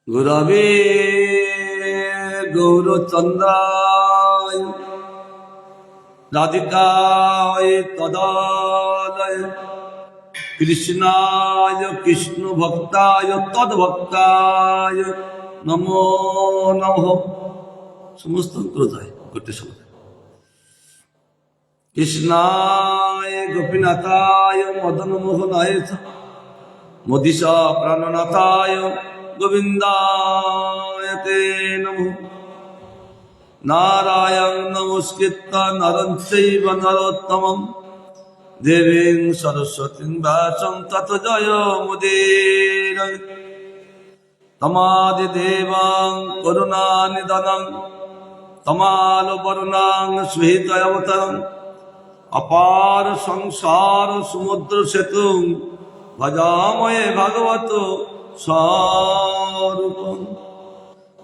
গুরবে গৌরচন্দ্রায় রাধিকায় তদালয় কৃষ্ণায় কৃষ্ণ ভক্তায় তদ্ভক্তায় নমো নমঃ। সমস্ত যায় করতে সময় কৃষ্ণায় গোপীনাথায় মদন মোহনায় মদিশা প্রাণনাথায় গোবিন্দায় তে নমঃ। নারায়ণ নমস্কৃত্য নরং চৈব নরোত্তমং দেবীং সরস্বতীং ব্যাসং ততো জয় মুদীরয়ে। তমাদিদেবং করুণানিধনং তমালবরুণাং সুহৃদয়বতরং অপার সংসার সমুদ্র সেতুং ভজামহে ভাগবত স্বরূপং।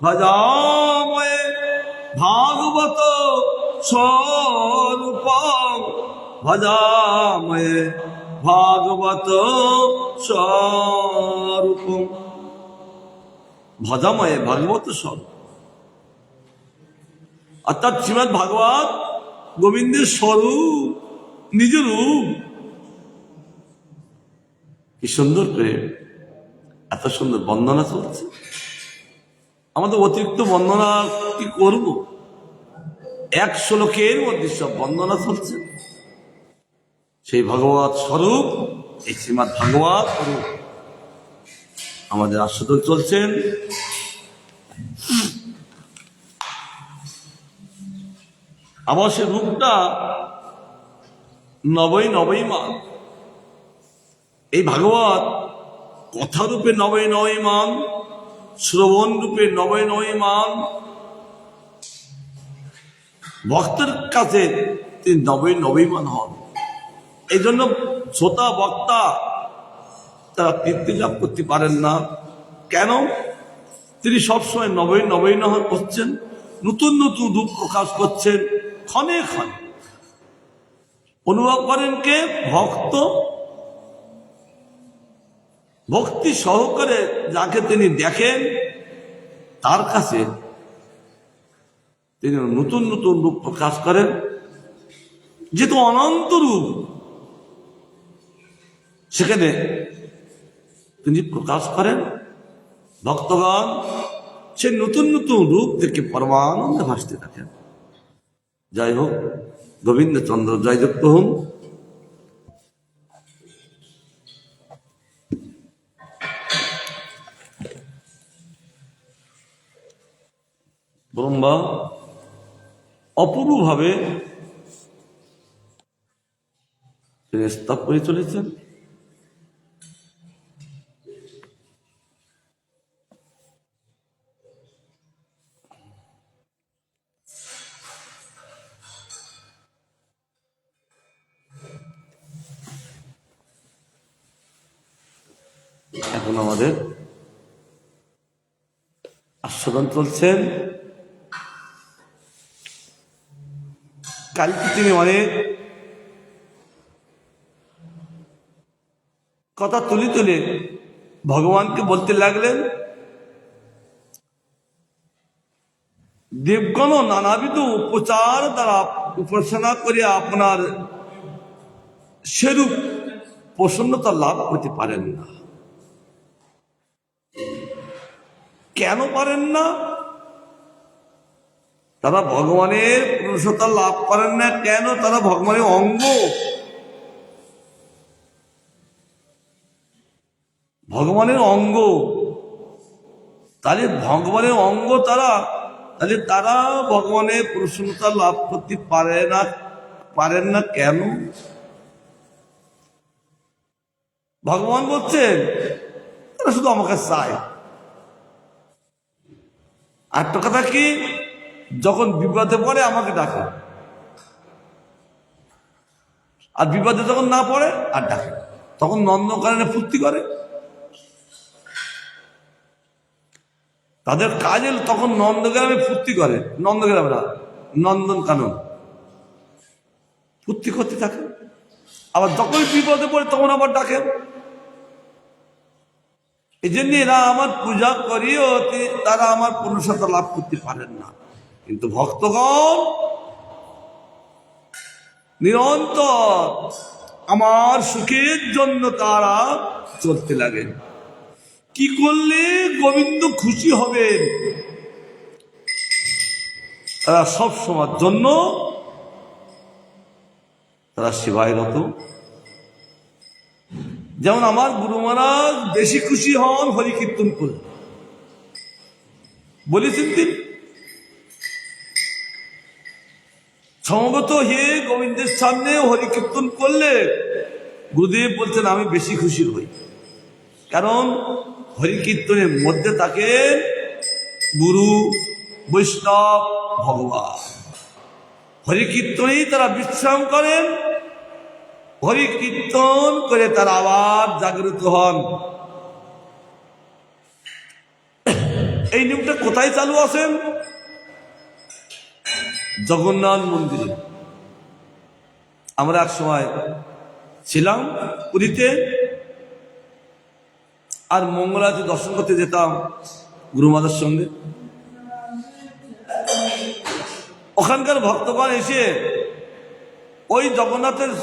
ভজামহে ভাগবত স্বরূপং ভজামহে ভাগবত স্বরূপং। ভজামহে ভাগবত স্বরূপ অর্থাৎ শ্রীমৎ ভাগবত গোবিন্দের স্বরূপ, নিজ রূপ। কি সুন্দর করে এত সুন্দর বন্দনা চলছে। আমাদের অতিরিক্ত বন্দনা কি করব? 1 শ্লোকের মধ্যে সব বন্দনা চলছে। সেই ভগবত স্বরূপ এই শ্রীমৎ ভাগবত স্বরূপ আমাদের আস্বাদন চলছেন। আবার সে রূপটা নবই নবই মান। এই ভাগবত কথা রূপে নবই নবই মান, শ্রবণ রূপে নবই নবই মান, ভক্তের কাছে তিনি নবই নবই মান হন। এই জন্য শ্রোতা বক্তা তারা তৃপ্তি লাভ করতে পারেন না। কেন? তিনি সবসময় নবই নবই নহর করছেন, নতুন নতুন রূপ প্রকাশ করছেন ক্ষণে ক্ষণে। অনুভব করেন কে? ভক্ত। ভক্তি সহকারে যাকে তিনি দেখেন তার কাছে তিনি নতুন নতুন রূপ প্রকাশ করেন। যেহেতু অনন্ত রূপ, সেখানে তিনি প্রকাশ করেন। ভক্তগণ সে নতুন নতুন রূপ থেকে পরমানন্দে ভাসতে থাকেন। যাই হোক, গোবিন্দচন্দ্র জয়যুক্ত হন। ব্রহ্মা অপূর্বভাবে তিনি স্তব করে চলেছেন। এখন আমাদের আস্বাদন চলছেন। কালকে তিনি অনেক কথা তুলে তুলে ভগবানকে বলতে লাগলেন। দেবগণ নানাবিধ উপচার দ্বারা উপাসনা করে আপনার সেরূপ প্রসন্নতা লাভ করতে পারেন না। কেন পারেন না? তারা ভগবানের প্রসন্নতা লাভ করেন না কেন? তারা ভগবানের অঙ্গ। ভগবানের অঙ্গ, তাহলে ভগবানের অঙ্গ তারা, তাহলে তারা ভগবানের প্রসন্নতা লাভ করতে পারেন না কেন? ভগবান বলছেন তারা শুধু আমাকে চায়। একটা কথা কি, যখন বিপদে পড়ে আমাকে ডাকে, আর বিপদে যখন না পড়ে আর ডাকে, তখন নন্দকাননে ফুর্তি করে। তাদের কাজে তখন নন্দগ্রামে ফুর্তি করে, নন্দগ্রামে না, নন্দন কানন ফুর্তি করতে থাকে। আবার যখন বিপদে পড়ে তখন আবার ডাকেন। এই জন্য এরা আমার পূজা করিও তারা আমার পূর্ণসত্তা লাভ করতে পারেন না। কিন্তু ভক্তগণ নিরন্তর আমার সুখের জন্য তারা চলতে লাগেন। কি করলে গোবিন্দ খুশি হবেন, তারা সব সময়ের জন্য তারা সেবায় রত। যেমন আমার গুরু মহারাজ বেশি খুশি হন হরি কীর্তন করে, বলেছেন তিনি সমবেত হে গোবিন্দের সামনে হরি কীর্তন করলে গুরুদেব বলছেন আমি বেশি খুশি হই, কারণ হরি কীর্তনের মধ্যে তাকে গুরু বৈষ্ণব ভগবান, হরি কীর্তনেই তারা বিশ্রাম করেন, হরি কীর্তন করে তারা আবার জাগ্রত হন। এই নিয়মটা কোথায় চালু আছেন? জগন্নাথ মন্দিরে। আমরা এক সময় ছিলাম পুরীতে, আর মঙ্গলাতে দর্শন করতে যেতাম গুরুমাতার সঙ্গে। ওখানকার ভক্তগণ এসে ওই জগন্নাথের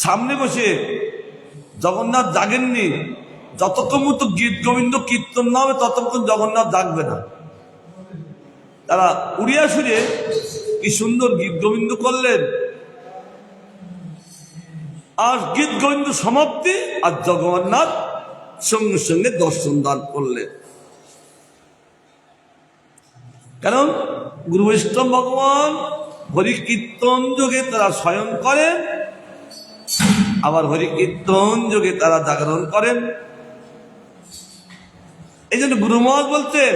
সামনে বসে, জগন্নাথ জাগেননি, যতক্ষণ মতো গীত গোবিন্দ কীর্তন না হবে ততক্ষণ জগন্নাথ জাগবে না। তারা উড়িয়া সুরে কি সুন্দর গীত গোবিন্দ করলেন, আর গীত গোবিন্দ সমাপ্তি আর জগন্নাথ সঙ্গে সঙ্গে দর্শন দান করলেন। কারণ গুরু বৈষ্ণব ভগবান হরি কীর্তন যোগে তারা শয়ন করেন, আবার হরি কীর্তন যোগে তারা জাগরণ করেন। এই জন্য গুরু মহারাজ বলতেন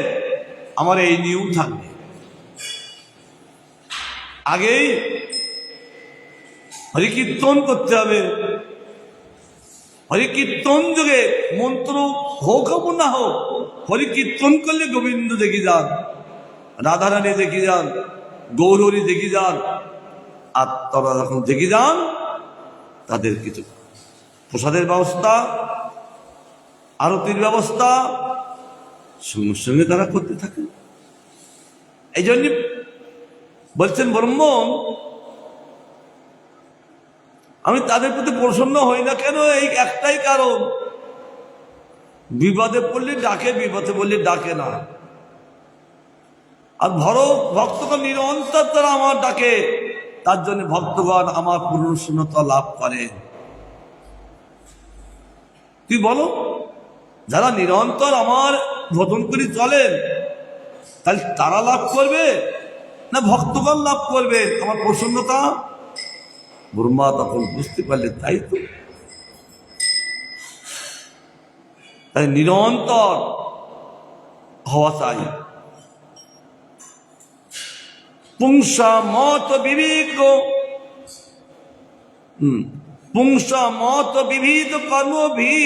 আমার এই নিয়ম থাকবে, আগেই হরি কীর্তন করতে হবে। হরি কীর্তন যোগে মন্ত্র হোক না হোক, হরি কীর্তন করলে গোবিন্দ দেখি যান, রাধারানী দেখি যান, গৌরী দেখি যান, আর তারা যখন দেখি যান তাদের কিছু প্রসাদের ব্যবস্থা, আরতির ব্যবস্থা সঙ্গে সঙ্গে তারা করতে থাকে। এই জন্য বলছেন ব্রহ্মণ আমি তাদের প্রতি প্রসন্ন হই না কেন? এই একটাই কারণ, বিপদে পড়লে ডাকে, বিপদে পড়লে ডাকে না। আর ভক্তগণ নিরন্তর তারা আমার ডাকে, তার জন্য ভক্তগণ আমার পূর্ণতা লাভ করে। তুই বলো, যারা নিরন্তর আমার ভজন করে চলেন তাহলে তারা লাভ করবে না ভক্তগণ লাভ করবে আমার প্রসন্নতা? ব্রহ্মা তখন বুঝতে পারলে তাই তো, তাই নিরন্তর হওয়া চাই। পুংসা মত বিবিধ পুংসা মত বিবিধ কর্মভি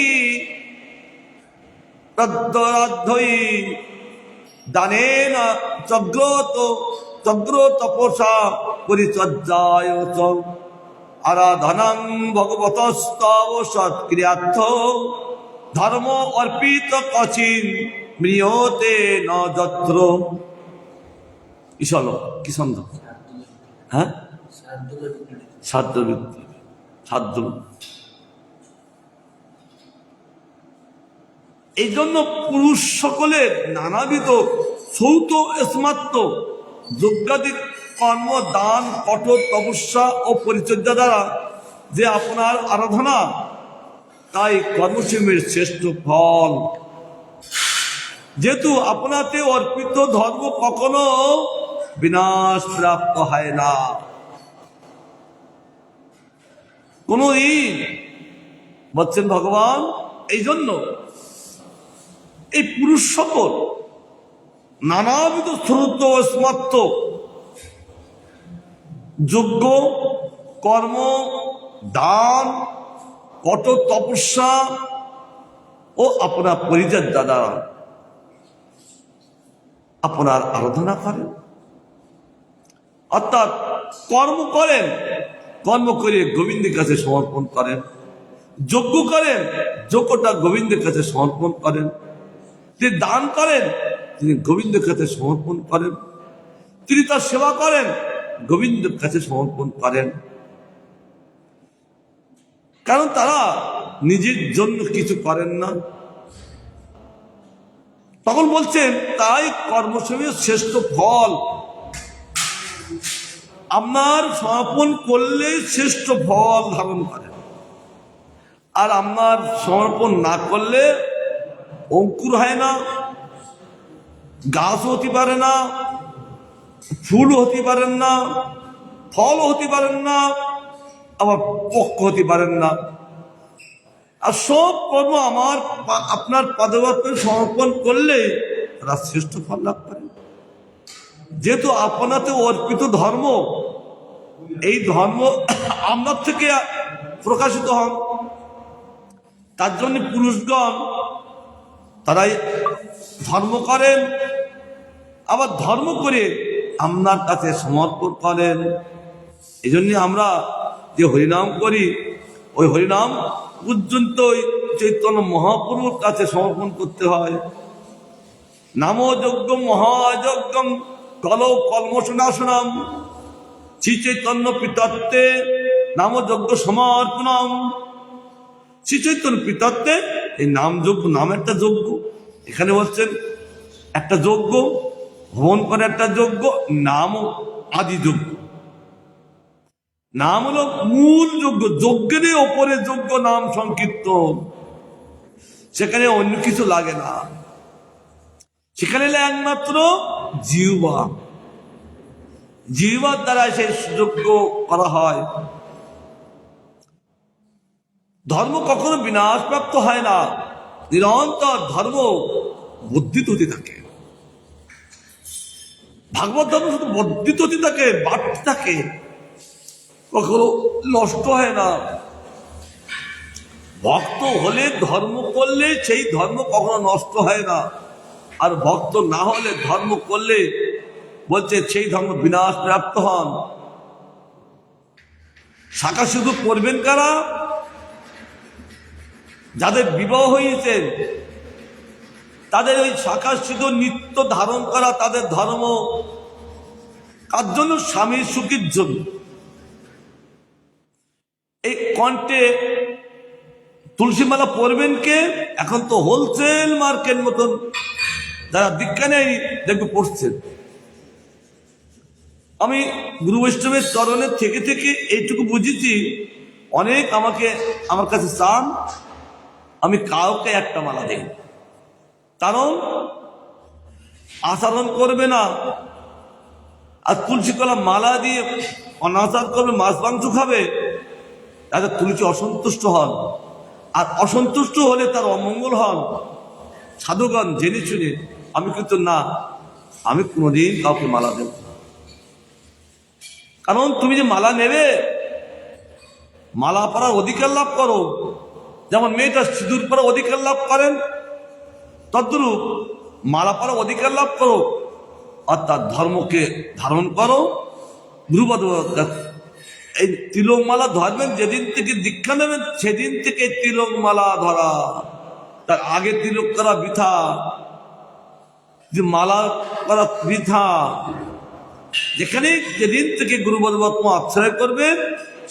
তদ্রাধ্যই দানেন চগ্র তপসা পরিচর্যায় আরাধনাং ভগবতস্তব সৎক্রিয়ার্থ ধর্ম অর্পিত কচিন মৃয়তে ন যত্র। ইসল কি ছন্দ? হ্যাঁ, সাধ্যবৃত্তি, সাধ্য। এই জন্য পুরুষ সকলের নানাবিধ সৌত স্মাত্ত যজ্ঞাদি কর্ম, দান, কঠোর তপস্যা ও পরিচর্যা দ্বারা যে আপনার আরাধনা, তাই কর্মসীমের শ্রেষ্ঠ ফল। যেহেতু আপনাতে অর্পিত ধর্ম কখনো বিনাশ প্রাপ্ত হয় না, কোনদিন, বলছেন ভগবান। এই জন্য এই পুরুষ সকল নানাবিধ শ্রুত স্মার্ত যজ্ঞ, কর্ম, দান, কঠোর তপস্যা ও আপনার পরিচর্যা দ্বারা আপনার আরাধনা করেন, অর্থাৎ কর্ম করেন, কর্ম করে গোবিন্দের কাছে সমর্পণ করেন। যজ্ঞ করেন, যজ্ঞটা গোবিন্দের কাছে সমর্পণ করেন। তিনি দান করেন, তিনি গোবিন্দের কাছে সমর্পণ করেন। তিনি তার সেবা করেন, গোবিন্দের কাছে সমর্পণ করেন। কারণ তারা নিজের জন্য কিছু করেন না। তখন বলছেন তাই কর্মসময়ের শ্রেষ্ঠ ফল আপনার সমর্পণ করলে শ্রেষ্ঠ ফল ধারণ করেন, আর আপনার সমর্পণ না করলে অঙ্কুর হয় না, গাছ হতে পারে না, ফুল হতে পারেন না, ফল হতে পারেন না, আবার পক্ষ হতে পারেন না। আর সব কর্ম আপনার পদবর্তন সমর্পণ করলে তারা শ্রেষ্ঠ ফল লাভ করেন। যেহেতু আপনাতে অর্পিত ধর্ম, এই ধর্ম আপনার থেকে প্রকাশিত হন, তার জন্য পুরুষগণ তারাই ধর্ম করেন, আবার ধর্ম করে আপনার কাছে সমর্পণ করেন। এই জন্য আমরা যে হরিনাম করি, ওই হরিনাম পর্যন্ত চৈতন্য মহাপ্রভুর কাছে সমর্পণ করতে হয়। নামো যজ্ঞ মহাযজ্ঞম কলৌ কলমশনাশনম শ্রী চৈতন্য পিতত্বে নাম যজ্ঞ সমর্পণম। শ্রী চৈতন্য পিতত্বে এই নাম যজ্ঞ, নাম একটা যজ্ঞ। এখানে বলছেন একটা যজ্ঞ, হবন করে একটা যজ্ঞ, নাম আদি যজ্ঞ। নাম হলো মূল যজ্ঞ, যজ্ঞের ওপরে যজ্ঞ নাম সংকীর্তন। সেখানে অন্য কিছু লাগে না, সেখানে একমাত্র জিহ্বা, জিহ্বার দ্বারা সেই যজ্ঞ করা হয়। ধর্ম কখনো বিনাশপ্রাপ্ত হয় না, নিরন্তর ধর্ম বর্ধিত হতে থাকে। ভাগবত ধর্ম শুধু বর্ধিত হতে থাকে, বাড়তে থাকে, কখনো নষ্ট হয় না। ভক্ত হলে ধর্ম করলে সেই ধর্ম কখনো নষ্ট হয় না, আর ভক্ত না হলে ধর্ম করলে বলছে সেই ধর্ম বিনাশ প্রাপ্ত হন। শাখা শুধু করবেন কারা? যাদের বিবাহ হয়েছে তাদের ওই শাখা শুধু নিত্য ধারণ করা তাদের ধর্ম। কার জন্য? স্বামীর সুখের জন্য। এই কণ্ঠে তুলসী মালা পরবেন কে? এখন তো হোলসেল মার্কেট মতন যারা দীক্ষা নেই দেখবে পড়ছেন। আমি গুরু বৈষ্ণবের চরণে থেকে থেকে এইটুকু বুঝেছি, অনেক আমার কাছে চান, আমি কাউকে একটা মালা দেই, কারণ আচরণ করবে না। আর তুলসী কলা মালা দিয়ে অনাচার করবে, মাছ মাংস খাবে, তাতে তুলসী অসন্তুষ্ট হন, আর অসন্তুষ্ট হলে তার অমঙ্গল হন। সাধুগণ জেনে শুনে, আমি কিন্তু না, আমি কোনোদিন কাউকে মালা দেব না। কারণ তুমি যে মালা নেবে, মালা পরার অধিকার লাভ করো, যেমন মেয়েটা সিঁদুর পরার অধিকার লাভ করেন, তদ্রূপ মালা পরার অধিকার লাভ করো, অর্থাৎ ধর্মকে ধারণ করো। গুরুপদ এই তিলক মালা ধরবেন যেদিন থেকে দীক্ষা নেবেন, সেদিন থেকে তিলক মালা ধরা, তার আগে তিলক করা বৃথা, যে মালা করা বৃথা। যেখানে যেদিন থেকে গুরুপদ আশ্রয় করবেন,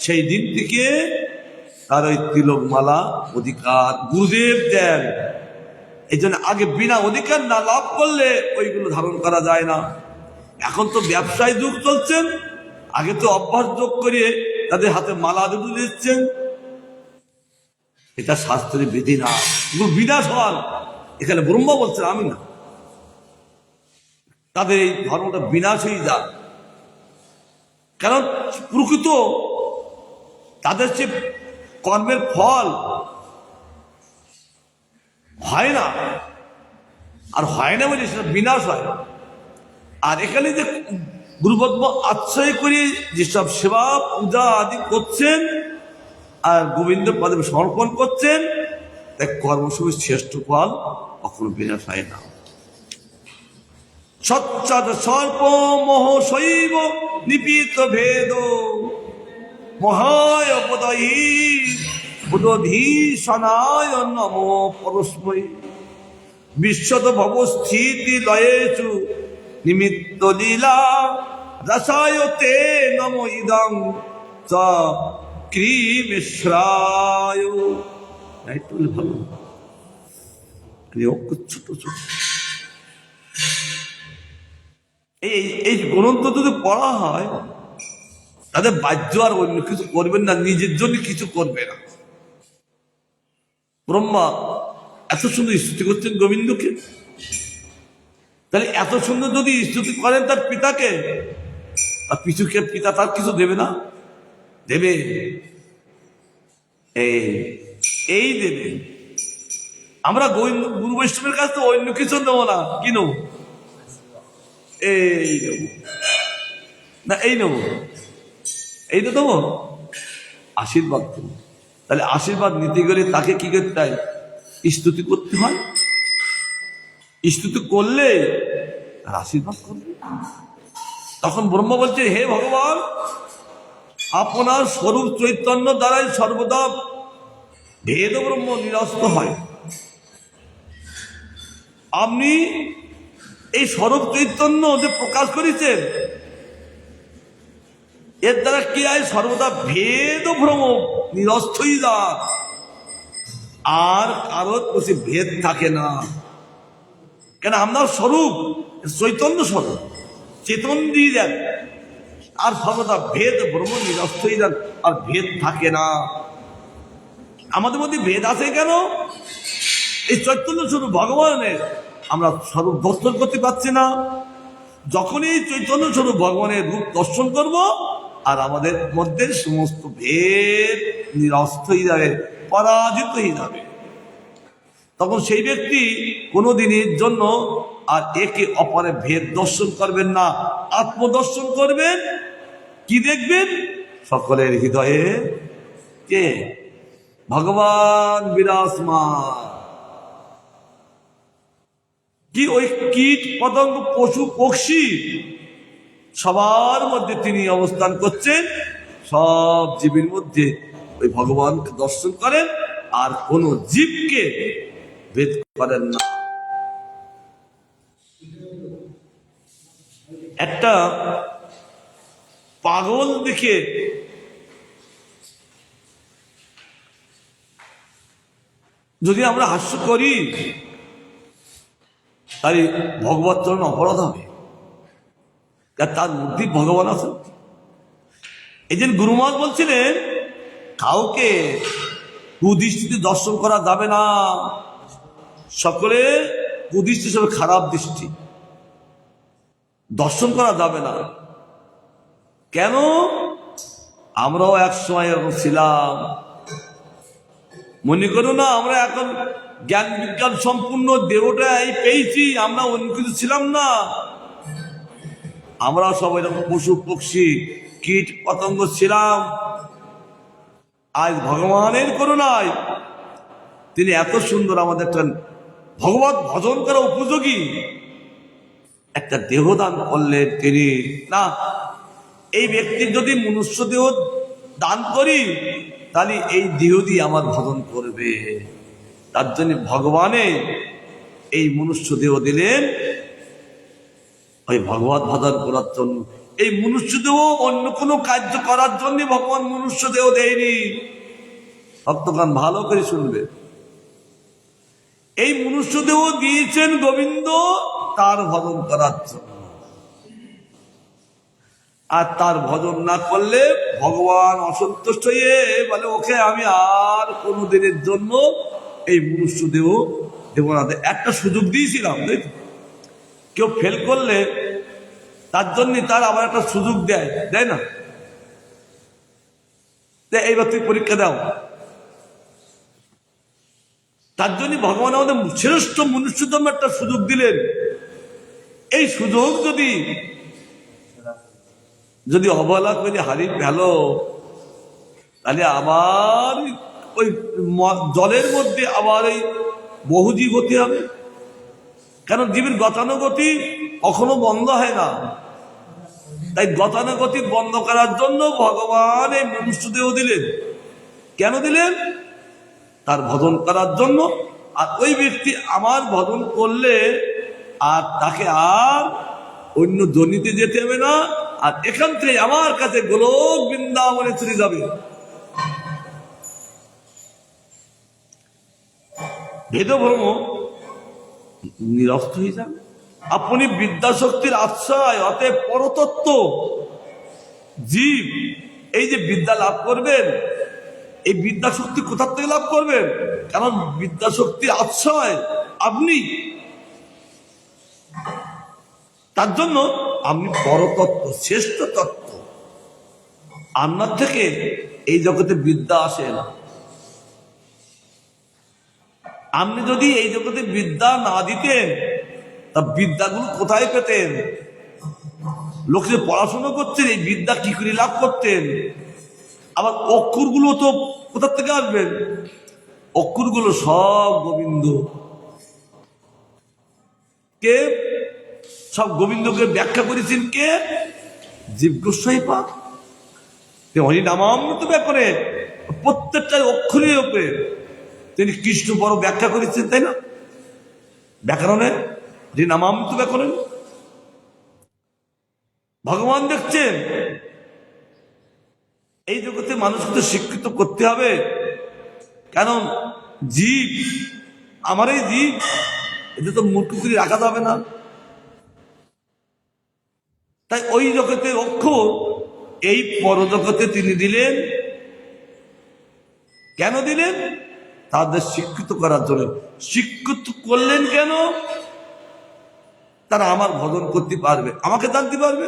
সেই দিন থেকে তার ওই তিলক মালা অধিকার গুরুদেব দেন। এই জন্য আগে বিনা অধিকার না লাভ করলে ওইগুলো ধারণ করা যায় না। এখন তো ব্যবসায় যুগ চলছেন, আগে তো অভ্যাস যোগ করে তাদের হাতে মালা দুটো দিচ্ছেন। এটা শাস্ত্রের বিধি না, বিনাশ হন। এখানে ব্রহ্মা বলছেন, আমি না। তাদের এই ধর্মটা বিনাশ হয়ে যাক, কারণ প্রকৃত তাদের যে কর্মের ফল হয় না, আর হয় না বলে সেটা বিনাশ হয়। আর এখানে যে গুরুপদ্ম আশ্রয় করে যেসব সেবা পূজা আদি করছেন আর গোবিন্দ পদে সমর্পণ করছেন, তাই কর্মসূচির শ্রেষ্ঠ ফল কখনো বিনাশ হয় না। সচ্চাদ সর্প মোহ শৈব নিপীত ভেদ মহায় পদয়ী উদধীশনায় নমো পরস্মৈ বিশ্বত ভবস্থিতি লয়েষু নিমিত্ত লীলা রসায় তে নমো ইদং চ ক্রিমিশ্রায়। একটু ভালো ছোট ছোট এই গ্রন্থ যদি পড়া হয় তাদের বাহ্য আর অন্য কিছু করবেন না, নিজের জন্য কিছু করবে না। ব্রহ্মা এত সুন্দর স্তুতি করছেন গোবিন্দকে, তাহলে এত সুন্দর যদি স্তুতি করেন তার পিতাকে, আর পিছুকে পিতা তার কিছু দেবে না? দেবে, এই দেবে। আমরা গুরু বৈষ্ণবের কাছে তো অন্য কিছু নেবো না, কি নেবো? এই নেবো না, এই নেবো, এই তো দেবো আশীর্বাদ দেবো। তাহলে আশীর্বাদ নিতে গেলে তাকে কি করতে হয়? স্তুতি করতে হয়। স্তুতি করলে তার আশীর্বাদ করবে। তখন ব্রহ্মা বলছে, হে ভগবান, আপনার স্বরূপ চৈতন্য দ্বারাই সর্বদা ভেদ ব্রহ্ম নিরস্ত হয়। আপনি এই স্বরূপ চৈতন্য যে প্রকাশ করেছেন, এর দ্বারা কি হয়? সর্বদা ভেদ ভ্রম নিরস্তই যা, আর কারোর প্রতি ভেদ থাকে না। কেন? আপনার স্বরূপ চৈতন্য স্বরূপ, চেতন দিয়ে যান, আর সর্বদা ভেদ ভ্রম নিরস্তই যান, আর ভেদ থাকে না। আমাদের মধ্যে ভেদ আছে কেন? এই চৈতন্য স্বরূপ ভগবানের আমরা স্বরূপ দর্শন করতে পারছি না। যখনই চৈতন্য স্বরূপ ভগবানের রূপ দর্শন করব, আর আমাদের মধ্যে সমস্ত ভেদ নিরস্ত হয়ে যাবে, পরাজিত হয়ে যাবে। তখন সেই ব্যক্তি কোনো দিনের জন্য আর একে অপরের ভেদ দর্শন করবেন না, আত্মদর্শন করবেন। কি দেখবেন? সকলের হৃদয়ে কে? ভগবান বিরাজমান। কি ওই কীট পতঙ্গ পশু পক্ষী সবার মধ্যে তিনি অবস্থান করছেন। সব জীবের মধ্যে ওই ভগবানকে দর্শন করেন, আর কোন জীবকে ভেদ করেন না। একটা পাগল দেখে যদি আমরা হাস্য করি, তাহলে ভগবত চরণ অপরাধ হবে। তার মধ্যে ভগবান আছেন। এই যে গুরুমহারাজ বলছিলেন, কাউকে কুদৃষ্টিতে দর্শন করা যাবে না। সকলে কুদৃষ্টি হিসেবে খারাপ দৃষ্টি দর্শন করা যাবে না। কেন? আমরাও এক সময় এরকম ছিলাম। মনে করো না আমরা এখন জ্ঞান বিজ্ঞান সম্পূর্ণ দেহটাই পেয়েছি, আমরা অন্য কিছু ছিলাম না। আমরা সব এরকম পশু পক্ষী কীট পতঙ্গ ছিলাম। আজ ভগবানের করুণায় তিনি এত সুন্দর আমাদের একটা ভগবত ভজন করা উপযোগী একটা দেহ দান করলেন তিনি। না, এই ব্যক্তির যদি মনুষ্য দেহ দান করি, তাহলে এই দেহ দিয়ে আমার ভজন করবে। তার জন্য ভগবানে এই মনুষ্য দেহ দিলেন ওই ভগবত ভজন করার জন্য। এই মনুষ্য দেহ অন্য কোনো কার্য করার জন্য ভগবান মনুষ্য দেহ দেয়নি। ভক্তগণ ভালো করে শুনবে, এই মনুষ্য দেহ দিয়েছেন গোবিন্দ তার ভজন করার জন্য। আর তার ভজন না করলে ভগবান অসন্তুষ্ট হয়ে বলে, ওকে আমি আর কোনো দিনের জন্য এই মনুষ্য দেহ দেব না। একটা সুযোগ দিয়েছিলাম, কেউ ফেল করলে তার জন্য তার আবার একটা সুযোগ দেয় না? এইবার তুই পরীক্ষা দাও। তার জন্য ভগবান আমাদের শ্রেষ্ঠ মনুষ্য জন্ম একটা সুযোগ দিলেন। এই সুযোগ যদি অবহেলা করে হারিয়ে গেল, তাহলে আবার ওই জলের মধ্যে আবার এই বহুজীব হতে হবে। কেন? জীবের গতানুগতি কখনো বন্ধ হয় না। তাই গতানুগতি বন্ধ করার জন্য ভগবান এই মনুষ্য দেহ দিলেন। কেন দিলেন? তার ভজন করার জন্য। আর ওই ব্যক্তি আমার ভজন করলে আর তাকে আর অন্য জনিতে যেতে হবে না, আর এখান থেকে আমার কাছে গোলক বৃন্দাবনে চলে যাবে। ভেদভ্রম নিরস্ত হয়ে যাবে। আপনি বিদ্যাশক্তির আশ্রয়, অতএব পরতত্ত্ব জীব এই যে বিদ্যা লাভ করবেন, এই বিদ্যা শক্তি কোথা থেকে লাভ করবেন? কারণ বিদ্যা শক্তির আশ্রয় আপনি, তার জন্য আপনি পরতত্ত্ব, শ্রেষ্ঠ তত্ত্ব। আপনার থেকে এই জগতে বিদ্যা আসে না। আপনি যদি এই জগতে বিদ্যা না দিতেন, তা বিদ্যাগুলো কোথায় পেতেন? লোক যে পড়াশোনা করছেন, এই বিদ্যা কি করে লাভ করতেন? আবার অক্ষরগুলো তো কোথা থেকে আসবেন? অক্ষরগুলো সব গোবিন্দ। কে সব গোবিন্দকে ব্যাখ্যা করেছেন? কে? জীব গোস্বাই পাদ। হরি নামামৃত ব্যাপারে প্রত্যেকটা অক্ষরের উপরে তিনি কৃষ্ণ বড় ব্যাখ্যা করেছেন, তাই না? ব্যাকরণে হরি নামামৃত ব্যাকরণ ভগবান দেখছেন। এই জগতে মানুষকে তো শিক্ষিত করতে হবে, কারণ জীব, আমার এই জীব, এতে তো মূর্খ করে রাখা যাবে না। তাই ওই জগতের অক্ষর এই পরজগতে তিনি দিলেন। কেন দিলেন? তাদের শিক্ষিত করার জন্য। শিক্ষিত করলেন কেন? তারা আমার ভজন করতে পারবে, আমাকে জানতে পারবে।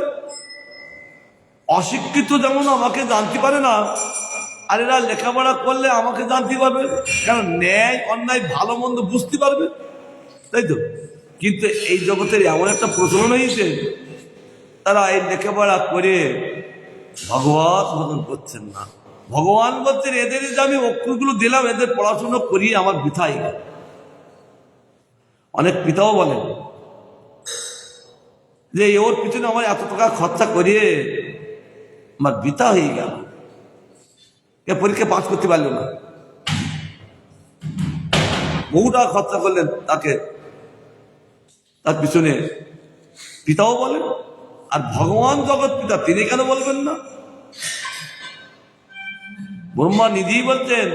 অশিক্ষিত যেমন আমাকে জানতে পারে না, আর এরা লেখাপড়া করলে আমাকে জানতে পারবে, কারণ ন্যায় অন্যায় ভালো মন্দ বুঝতে পারবে, তাই তো? কিন্তু এই জগতের এমন একটা প্রচলন হয়েছে, তারা এই লেখাপড়া করে ভগবান ভজন করছেন না। ভগবান বলছেন এদের যে আমি অক্ষরগুলো দিলাম, এদের পড়াশুনো করিয়ে আমার বৃথাই। অনেক পিতাও বলেন যে ওর পিছনে আমার এত টাকা খরচা করিয়ে আমার বৃথা হয়ে গেল, পরীক্ষা পাস করতে পারল না। বহু টাকা খরচা করলেন তাকে, তার পিছনে। পিতাও বলেন। আর ভগবান জগৎ পিতা, তিনি কেন বলবেন না? ব্রহ্মা নিজেই বলছেন।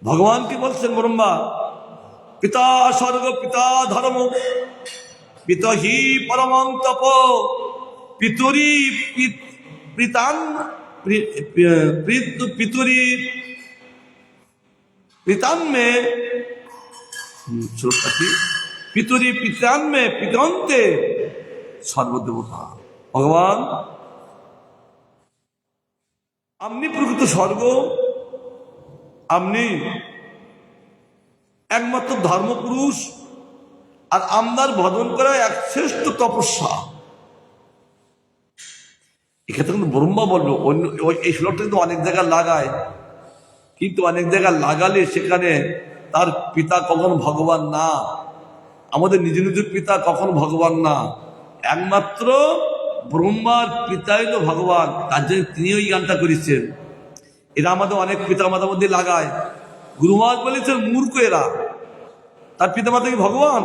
ভগবান কি বলছেন? ব্রহ্মা পিতা স্বর্গ, পিতা ধর্ম, পিতহি পরমং তপ, পিতুরি পিতান পিতুরি পিতান্মে পিতুরি পিতান্মে পিতন্তে সর্বদেবতা। ভগবান আপনি প্রকৃত স্বর্গ, আপনি একমাত্র ধর্মপুরুষ, আর আমদার ভজন করা এক শ্রেষ্ঠ তপস্যা। এক্ষেত্রে কিন্তু ব্রহ্মা বলবো। অন্য এই শ্লোকটা কিন্তু অনেক জায়গায় লাগায়, কিন্তু অনেক জায়গায় লাগালে সেখানে তার পিতা কখনো ভগবান না। আমাদের নিজ নিজ পিতা কখনো ভগবান না, একমাত্র ব্রহ্মার পিতাই তো ভগবান। তার জন্য তিনি ওই গানটা করেছেন। এরা আমাদের অনেক পিতা মাতার মধ্যে লাগায়। গুরু মহারাজ বলেছেন মূর্খ এরা, তার পিতা মাতা কি ভগবান?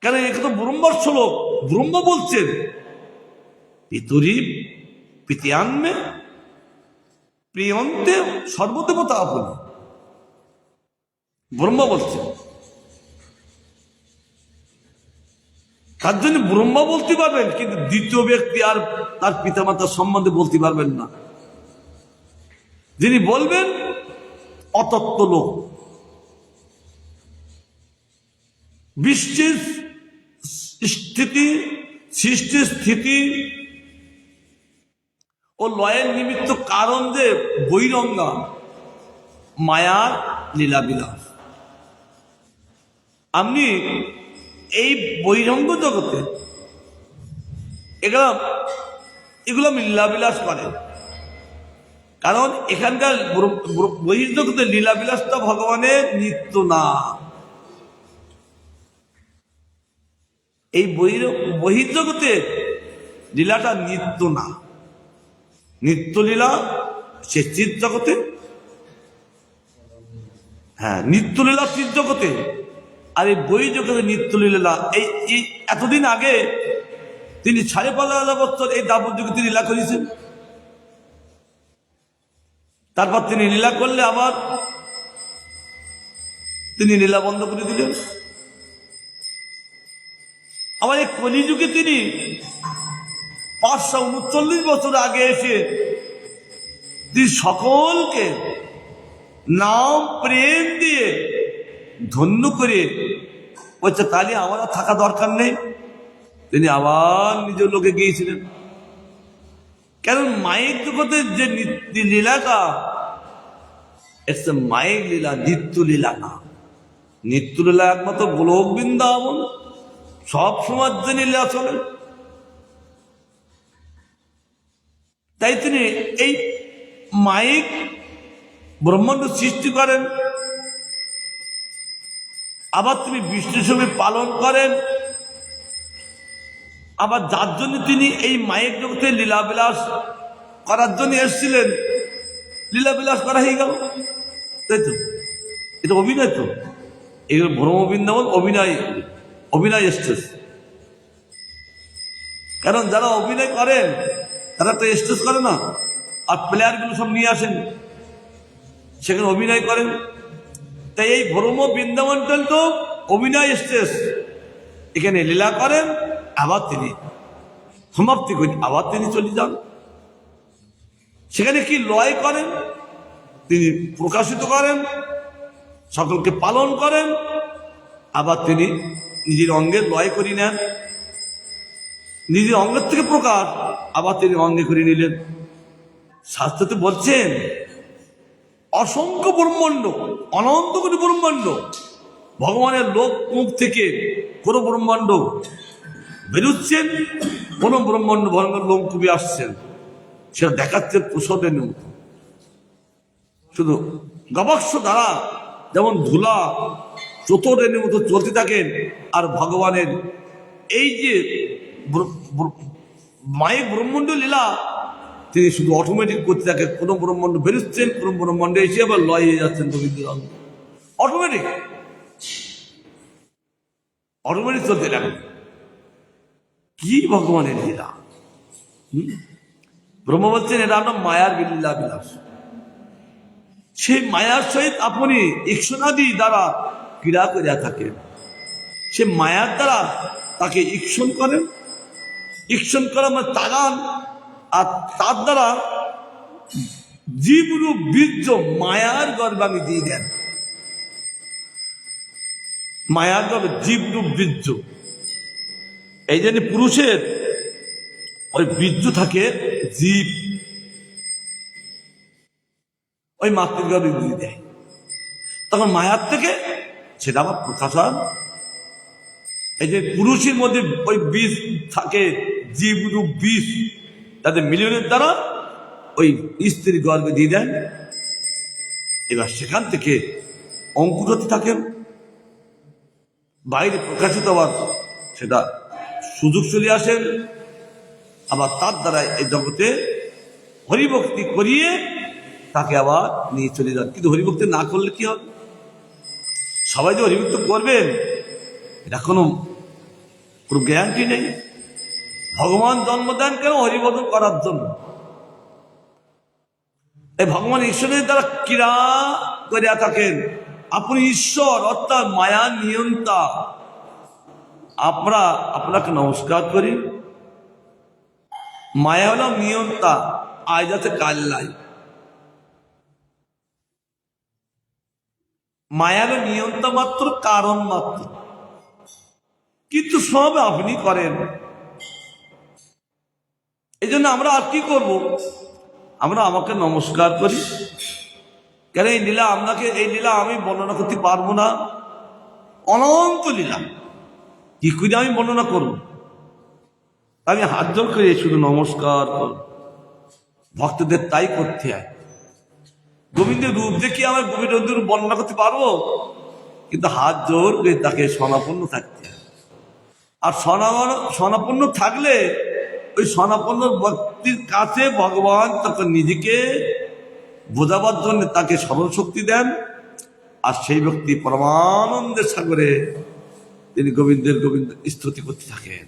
কেন? এটা তো ব্রহ্মার শ্লোক। ব্রহ্মা বলছেন পিতুরি পিতিয়ান্মে প্রিয়ন্তে সর্বদেবতা আপনি। ব্রহ্মা বলছেন। তার জন্য ব্রহ্মা বলতে পারবেন, কিন্তু দ্বিতীয় ব্যক্তি আর তার পিতামাতার সম্বন্ধে বলতে পারবেন না। যিনি বলবেন অতত্ত্ব লোক। বৃষ্টির স্থিতি, সৃষ্টির স্থিতি ও লয়ের নিমিত্ত কারণ যে বৈরঙ্গা, মায়ার লীলাবিলাস। আপনি এই বৈরঙ্গ জগতে এগুলো লীলাবিলাস করে, কারণ এখানকার বহির্জগতের লীলাবিলাসটা ভগবানের নিত্য না। এই বহির্জগতের লীলাটা নিত্য না। নিত্য লীলা সে চিৎ জগতে, হ্যাঁ, নিত্যলীলা তীর জগতে, আর এই বই জগতে নিত্যলীলা। এই এই এতদিন আগে তিনি 15.5 বছর এই দাপর যুগে তিনি লীলা করেছেন। তারপর তিনি লীলা করলে আবার তিনি লীলা বন্ধ করে দিলেন। আবার এই কলিযুগে তিনি 539 বছর আগে এসে তিনি সকলকে নাম প্রেম দিয়ে ধন্য করে বলছে, তাহলে আমার থাকা দরকার নেই। তিনি আবার নিজের লোকে গিয়েছিলেন। কারণ মায়ের জগতে যে লীলাটা, একটা মায়ের লীলা, নিত্য লীলা না। নিত্য লীলা একমাত্র গোলক বৃন্দাবন, সব সময় যে লীলা চলে। তাই তিনি এই মায়ের ব্রহ্মাণ্ড সৃষ্টি করেন, আবার তিনি বিষ্ণু সঙ্গে পালন করেন। আবার যার জন্য তিনি এই মায়ের জগতে লীলাবিলাস করার জন্য এসেছিলেন, লীলাবিলাস করা হয়ে গেল। তাই তো, এটা অভিনয় তো। এগুলো ব্রহ্মবৃন্দাবন অভিনয় স্টেজ। কারণ যারা অভিনয় করেন তারা তো স্টেজ করে না, আর প্লেয়ারগুলো সব নিয়ে আসেন, সেখানে অভিনয় করেন। তাই এই ব্রহ্মবৃন্দাবনটা তো অভিনয় স্টেজ। এখানে লীলা করেন, আবার তিনি সমাপ্তি করেন, আবার তিনি চলে যান। সেখানে কি লয় করেন, তিনি প্রকাশিত করেন, সকলকে পালন করেন, আবার তিনি নিজের অঙ্গের লয় করে নেন। নিজের অঙ্গের থেকে প্রকাশ, আবার তিনি অঙ্গে করে নিলেন। শাস্ত্রতে বলছেন অসংখ্য ব্রহ্মাণ্ড, অনন্ত কোটি ব্রহ্মাণ্ড, ভগবানের লোক মুখ থেকে কোনো ব্রহ্মাণ্ড বেরোচ্ছেন, কোনো ব্রহ্মাণ্ড ভগবানের লোক কবি আসছেন। সেটা দেখাচ্ছে প্রসাদের মতো। শুধু গবাক্ষ দ্বারা যেমন ধুলা চতুর্ণের মতো চলতে থাকেন, আর ভগবানের এই যে মায়ের ব্রহ্মাণ্ড লীলা তিনি শুধু অটোমেটিক করতে থাকেন। কোনো ব্রহ্মাণ্ড বেরোচ্ছেন, কোনো ব্রহ্মাণ্ডে এসে আবার লয় হয়ে যাচ্ছেন। রবীন্দ্র অটোমেটিক চলতে থাকেন। কি ভগবানের লীলা! ব্রহ্ম বলছেন এটা আপনার মায়ার লীলা বিলাস। সেই মায়ার সহিত আপনি ঈক্ষণাদি দ্বারা ক্রীড়া করিয়া থাকেন। সে মায়ার দ্বারা তাকে ঈক্ষণ করেন, ঈক্ষণ করা মানে তাগান, আর তার দ্বারা জীবরূপ বীর্য মায়ার গর্ভে আমি দিয়ে দেন। মায়ার গর্ভে জীবরূপ বীর্য। এই জন্য পুরুষের ওই বীর্য থাকে, জীব ওই মাতৃগর্ভে দিয়ে দেয়। তখন মায়ার থেকে সেটা আবার প্রকাশ হয়। এই যে পুরুষের মধ্যে ওই বীজ থাকে, জীবরূপ বীজ, তাদের মিলনের দ্বারা ওই স্ত্রীর গর্ভে দিয়ে দেন। এবার সেখান থেকে অঙ্কুর হতে থাকেন, বাইরে প্রকাশিত হওয়ার সেটা সুযোগ চলে আসেন। আবার তার দ্বারা এই জগতে হরিভক্তি করিয়ে তাকে আবার নিয়ে চলে যান। কিন্তু হরিভক্তি না করলে কি হবে? সবাই যে হরিভক্তি করবেন এটা কোনো গ্যারান্টি নেই। ভগবান জন্ম দেন কেন? হরিভজন করার জন্য। এই ভগবান ঈশ্বরের দ্বারা ক্রীড়া করিয়া থাকেন। আপনি ঈশ্বর, অর্থাৎ মায়া নিয়ন্তা। আমরা আপনাকে নমস্কার করি। মায়া হল নিয়ন্তা, আজ আছে কাল নাই। মায়া হল নিয়ন্তা মাত্র, কারণ মাত্র, কিন্তু সব আপনি করেন। এই জন্য আমরা আর কি করব? আমরা আমাকে নমস্কার করি। কেন এই লীলা আপনাকে, এই লীলা আমি বর্ণনা করতে পারবো না। অনন্ত লীলা কি করে আমি বর্ণনা করব? আমি হাত জোর করে শুধু নমস্কার করব। ভক্তদের তাই করতে হয়। গোবিন্দের রূপ দেখি আমার গোবিন্দের রূপ বর্ণনা করতে পারবো, কিন্তু হাত জোর করে তাকে স্বনাপন্ন থাকতে হয়। আর স্বনাপন্ন থাকলে ওই স্বনাপন্ন ব্যক্তির কাছে ভগবান তখন নিজেকে বোঝাবার জন্য তাকে স্মরণ শক্তি দেন, আর সেই ব্যক্তি পরমানন্দের সাগরে তিনি গোবিন্দের গোবিন্দ স্তুতি করতে থাকেন।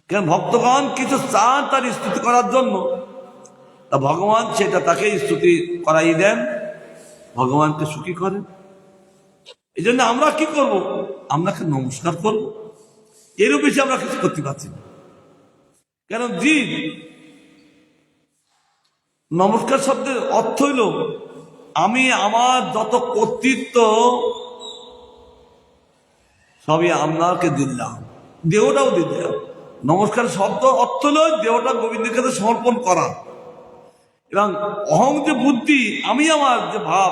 কেন ভক্তগণ কিছু চান তার স্তুতি করার জন্য, তা ভগবান সেটা তাকে স্তুতি করাই দেন, ভগবানকে সুখী করেন। এই জন্য আমরা কি করব? আমরাকে নমস্কার করব, এরও বেশি আমরা কিছু করতে পারছি না। কেন জীব, নমস্কার শব্দের অর্থ হইল আমি আমার যত কর্তৃত্ব সবই আপনাকে দিলাম, দেহটাও দিলাম। নমস্কার শব্দ অর্থ হল দেহটা গোবিন্দের কাছে সমর্পণ করা, এবং অহং যে বুদ্ধি, আমি আমার যে ভাব,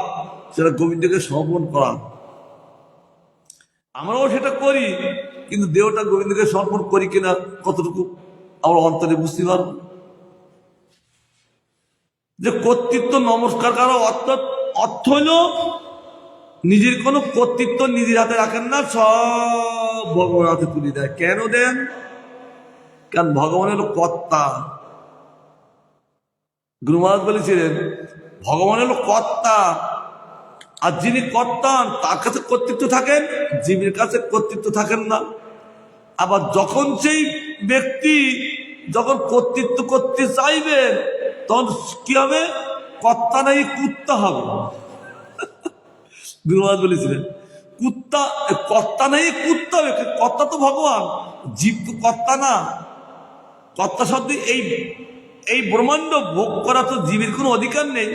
সেটা গোবিন্দকে সমর্পণ করা। আমরাও সেটা করি, কিন্তু দেহটা গোবিন্দকে সমর্পণ করি কিনা কতটুকু আমরা অন্তরে বুঝতে পারবো। যে কর্তৃত্ব নমস্কার করা অর্থ হইল নিজের কোনো কর্তৃত্ব নিজের হাতে রাখেন না, সব ভগবানের হাতে তুলে দেয়। কেন দেন? কারণ ভগবান হলো কর্তা। গুরু মহারাজ বলেছিলেন ভগবান হলো কর্তা, আর যিনি কর্তা তার কাছে কর্তৃত্ব থাকেন, জীবের কাছে কর্তৃত্ব থাকেন না। আবার যখন সেই ব্যক্তি যখন কর্তৃত্ব করতে চাইবেন, তখন কি হবে? কর্তা নাই কুত্তা হবে। গুরু মহারাজ বলেছিলেন কুত্তা, কর্তা নাই কুত্তা হবে। কর্তা তো ভগবান, জীব তো কর্তা না। কর্তা শব্দ এই ব্রহ্মাণ্ড ভোগ করা তো জীবের কোনো অধিকার নেই।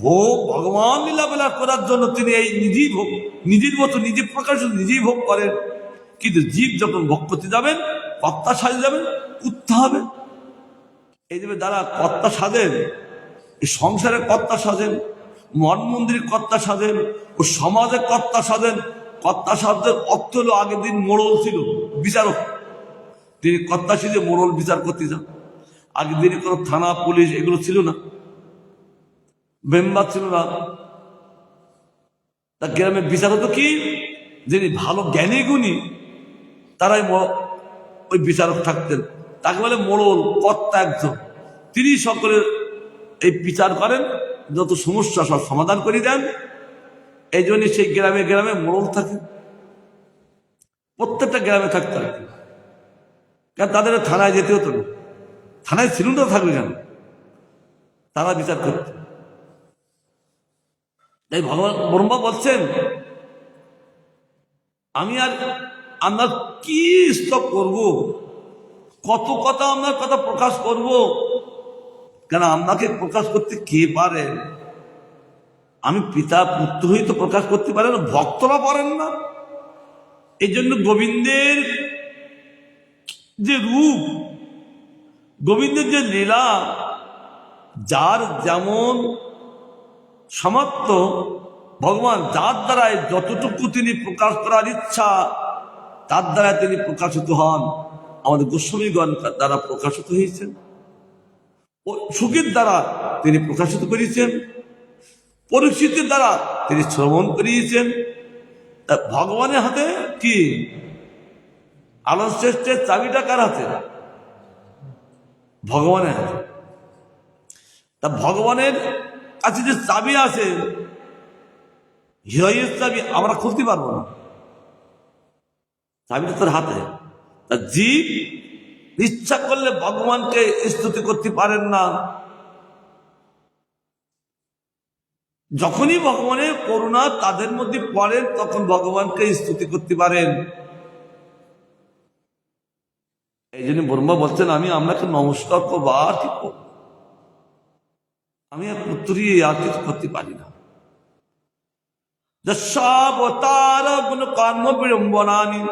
ভোগ ভগবান লীলাবেলা করার জন্য তিনি এই নিজেই ভোগ, নিজের মতো নিজে প্রকাশ নিজেই ভোগ করেন। কিন্তু জীব যখন ভোগ করতে যাবেন, কর্তা সাজে যাবেন, কুত্তা হবে। এই যে যারা কর্তা সাজেন, এই সংসারের কর্তা সাজেন, মন মন্দিরের কর্তা সাজেন, ও সমাজের কর্তা সাজেন। কর্তা শব্দের অর্থ হলো আগের দিন মোড়ল ছিল, বিচারক। তিনি কর্তা সেজে মোড়ল বিচার করতে যান। আগের দিনে কোনো থানা পুলিশ এগুলো ছিল না, মেম্বার ছিল না। তা গ্রামে বিচার হতো কি, যিনি ভালো জ্ঞানী গুণী তারাই ওই বিচারক থাকতেন, তাকে বলে মোড়ল, কর্তা একজন। তিনি সকলের এই বিচার করেন, যত সমস্যা সব সমাধান করে দেন। এই জন্য সেই গ্রামে গ্রামে মোড়ল থাকে, প্রত্যেকটা গ্রামে থাকতে হবে। কারণ তাদের থানায় যেতে হতো না, থানায় ছিল না, থাকবে কেন? তারা বিচার করত। তাই ভগবান ব্রহ্মা বলছেন আমি আর আপনার কি স্তব করব, কত কথা আপনার কথা প্রকাশ করব? কেন আপনাকে প্রকাশ করতে কে পারে? আমি পিতা পুত্র হই তো প্রকাশ করতে পারেন, ভক্তরা পারেন না। এই জন্য গোবিন্দের যে রূপ, গোবিন্দের যে লীলা, যার যেমন সামর্থ্য, ভগবান যার দ্বারাই যতটুকু তিনি প্রকাশ করার ইচ্ছা, তার দ্বারা তিনি প্রকাশিত হন। আমাদের গোস্বামীগণ দ্বারা প্রকাশিত হয়েছেন, সুখের দ্বারা তিনি প্রকাশিত করিয়েছেন, পরিস্থিতির দ্বারা তিনি শ্রবণ করিয়েছেন। ভগবানের হাতে কি আনন্দ শ্রেষ্ঠের চাবিটা কার হাতে? ভগবানের হাতে। তা ভগবানের কাছে যে চাবি আছে, হৃদয়ের চাবি, আমরা খুলতে পারবো না, চাবিটা তোর হাতে। তা জীব ইচ্ছা করলে ভগবানকে স্তুতি করতে পারেন না। যখনই ভগবানের করুণা তাদের মধ্যে পড়েন, তখন ভগবানকে স্তুতি করতে পারেন। এই জন্য ব্রহ্মা বলছেন আমি আপনাকে নমস্কার করবো, আর কি করবো? আমি আর পুত্রী আর কিছু করতে পারি না। দশাবতার গুণ কর্ম বিড়ম্বনানি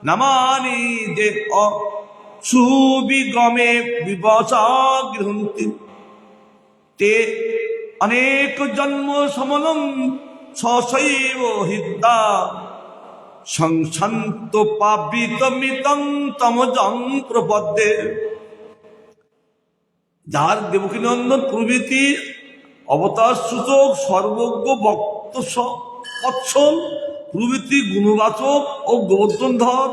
নামানি দেব সুবিগমে বিবসা গৃহন্তি তে অনেক জন্ম সমলম সশৈব হৃদা সংশান্ত পাবিত মিতং তমজং প্রপদ্যে। যার দেবকী নন্দন প্রভৃতি অবতার সূচক সর্বজ্ঞ ভক্ত বৎসল প্রভৃতি গুণবাচক ও গোবর্ধনধর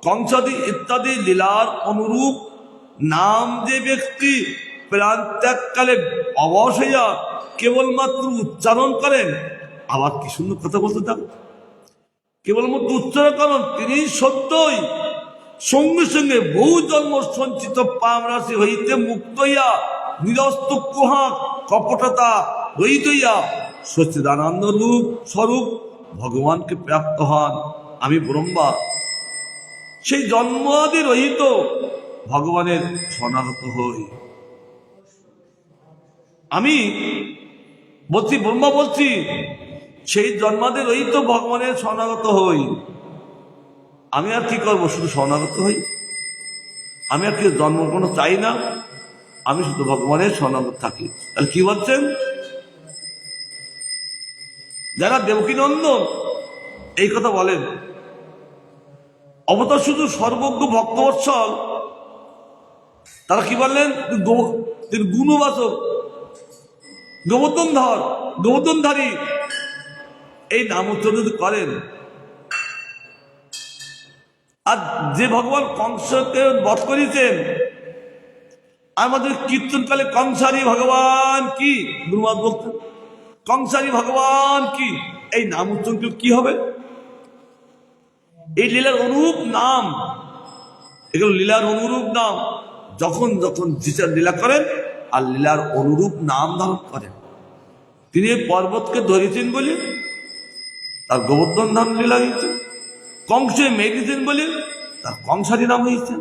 কংসাদি ইত্যাদি লীলার অনুরূপ নাম যে ব্যক্তি প্রাণ ত্যাগকালে অবশ হইয়া কেবলমাত্র উচ্চারণ করেন, আবার কি সুন্দর কথা বলতে থাক, কেবলমাত্র উচ্চারণ করেন, তিনি সত্যই সঙ্গে সঙ্গে বহু জন্ম সঞ্চিত পাপ রাশি হইতে মুক্ত হইয়া নিরস্ত কুহা কপটতা রহিত হইয়া সচ্চিদানন্দ রূপ স্বরূপ ভগবানকে প্রাপ্ত হন। আমি ব্রহ্মা সেই জন্মাদি রহিত ভগবানের শরণাগত হই। আমি বলছি, ব্রহ্মা বলছি, সেই জন্মাদি রহিত ভগবানের শরণাগত হই। আমি আর কি করবো, শুধু শরণাগত হই। আমি আর কি জন্ম কোনো চাই না, আমি শুধু ভগবানের শরণাগত থাকি। তাহলে কি বলছেন, যারা দেবকীনন্দন এই কথা বলেন, অবতার শুধু সর্বজ্ঞ ভক্তবৎসল, তারা কি বললেন, তিনি গুণবাচক, গোবর্ধনধারী এই নাম উচ্চারণ যদি করেন। আর যে ভগবান কংসকে বধ করেছেন, আমাদের কীর্তনকালে কংসারী ভগবান কি, গুরুমাত বলতেন, কংসারী ভগবান কি, এই নাম উচ্চারণ কি হবে? এই লীলার অনুরূপ নাম, এগুলো লীলার অনুরূপ নাম। যখন যখন যিশু লীলা করেন আর লীলার অনুরূপ নাম ধারণ করেন, তিনি এই পর্বতকে ধরেছেন বলে তার গোবর্ধন নাম লীলা হয়েছে, কংসে মেরেছেন বলে তার কংসারী নাম হয়েছে,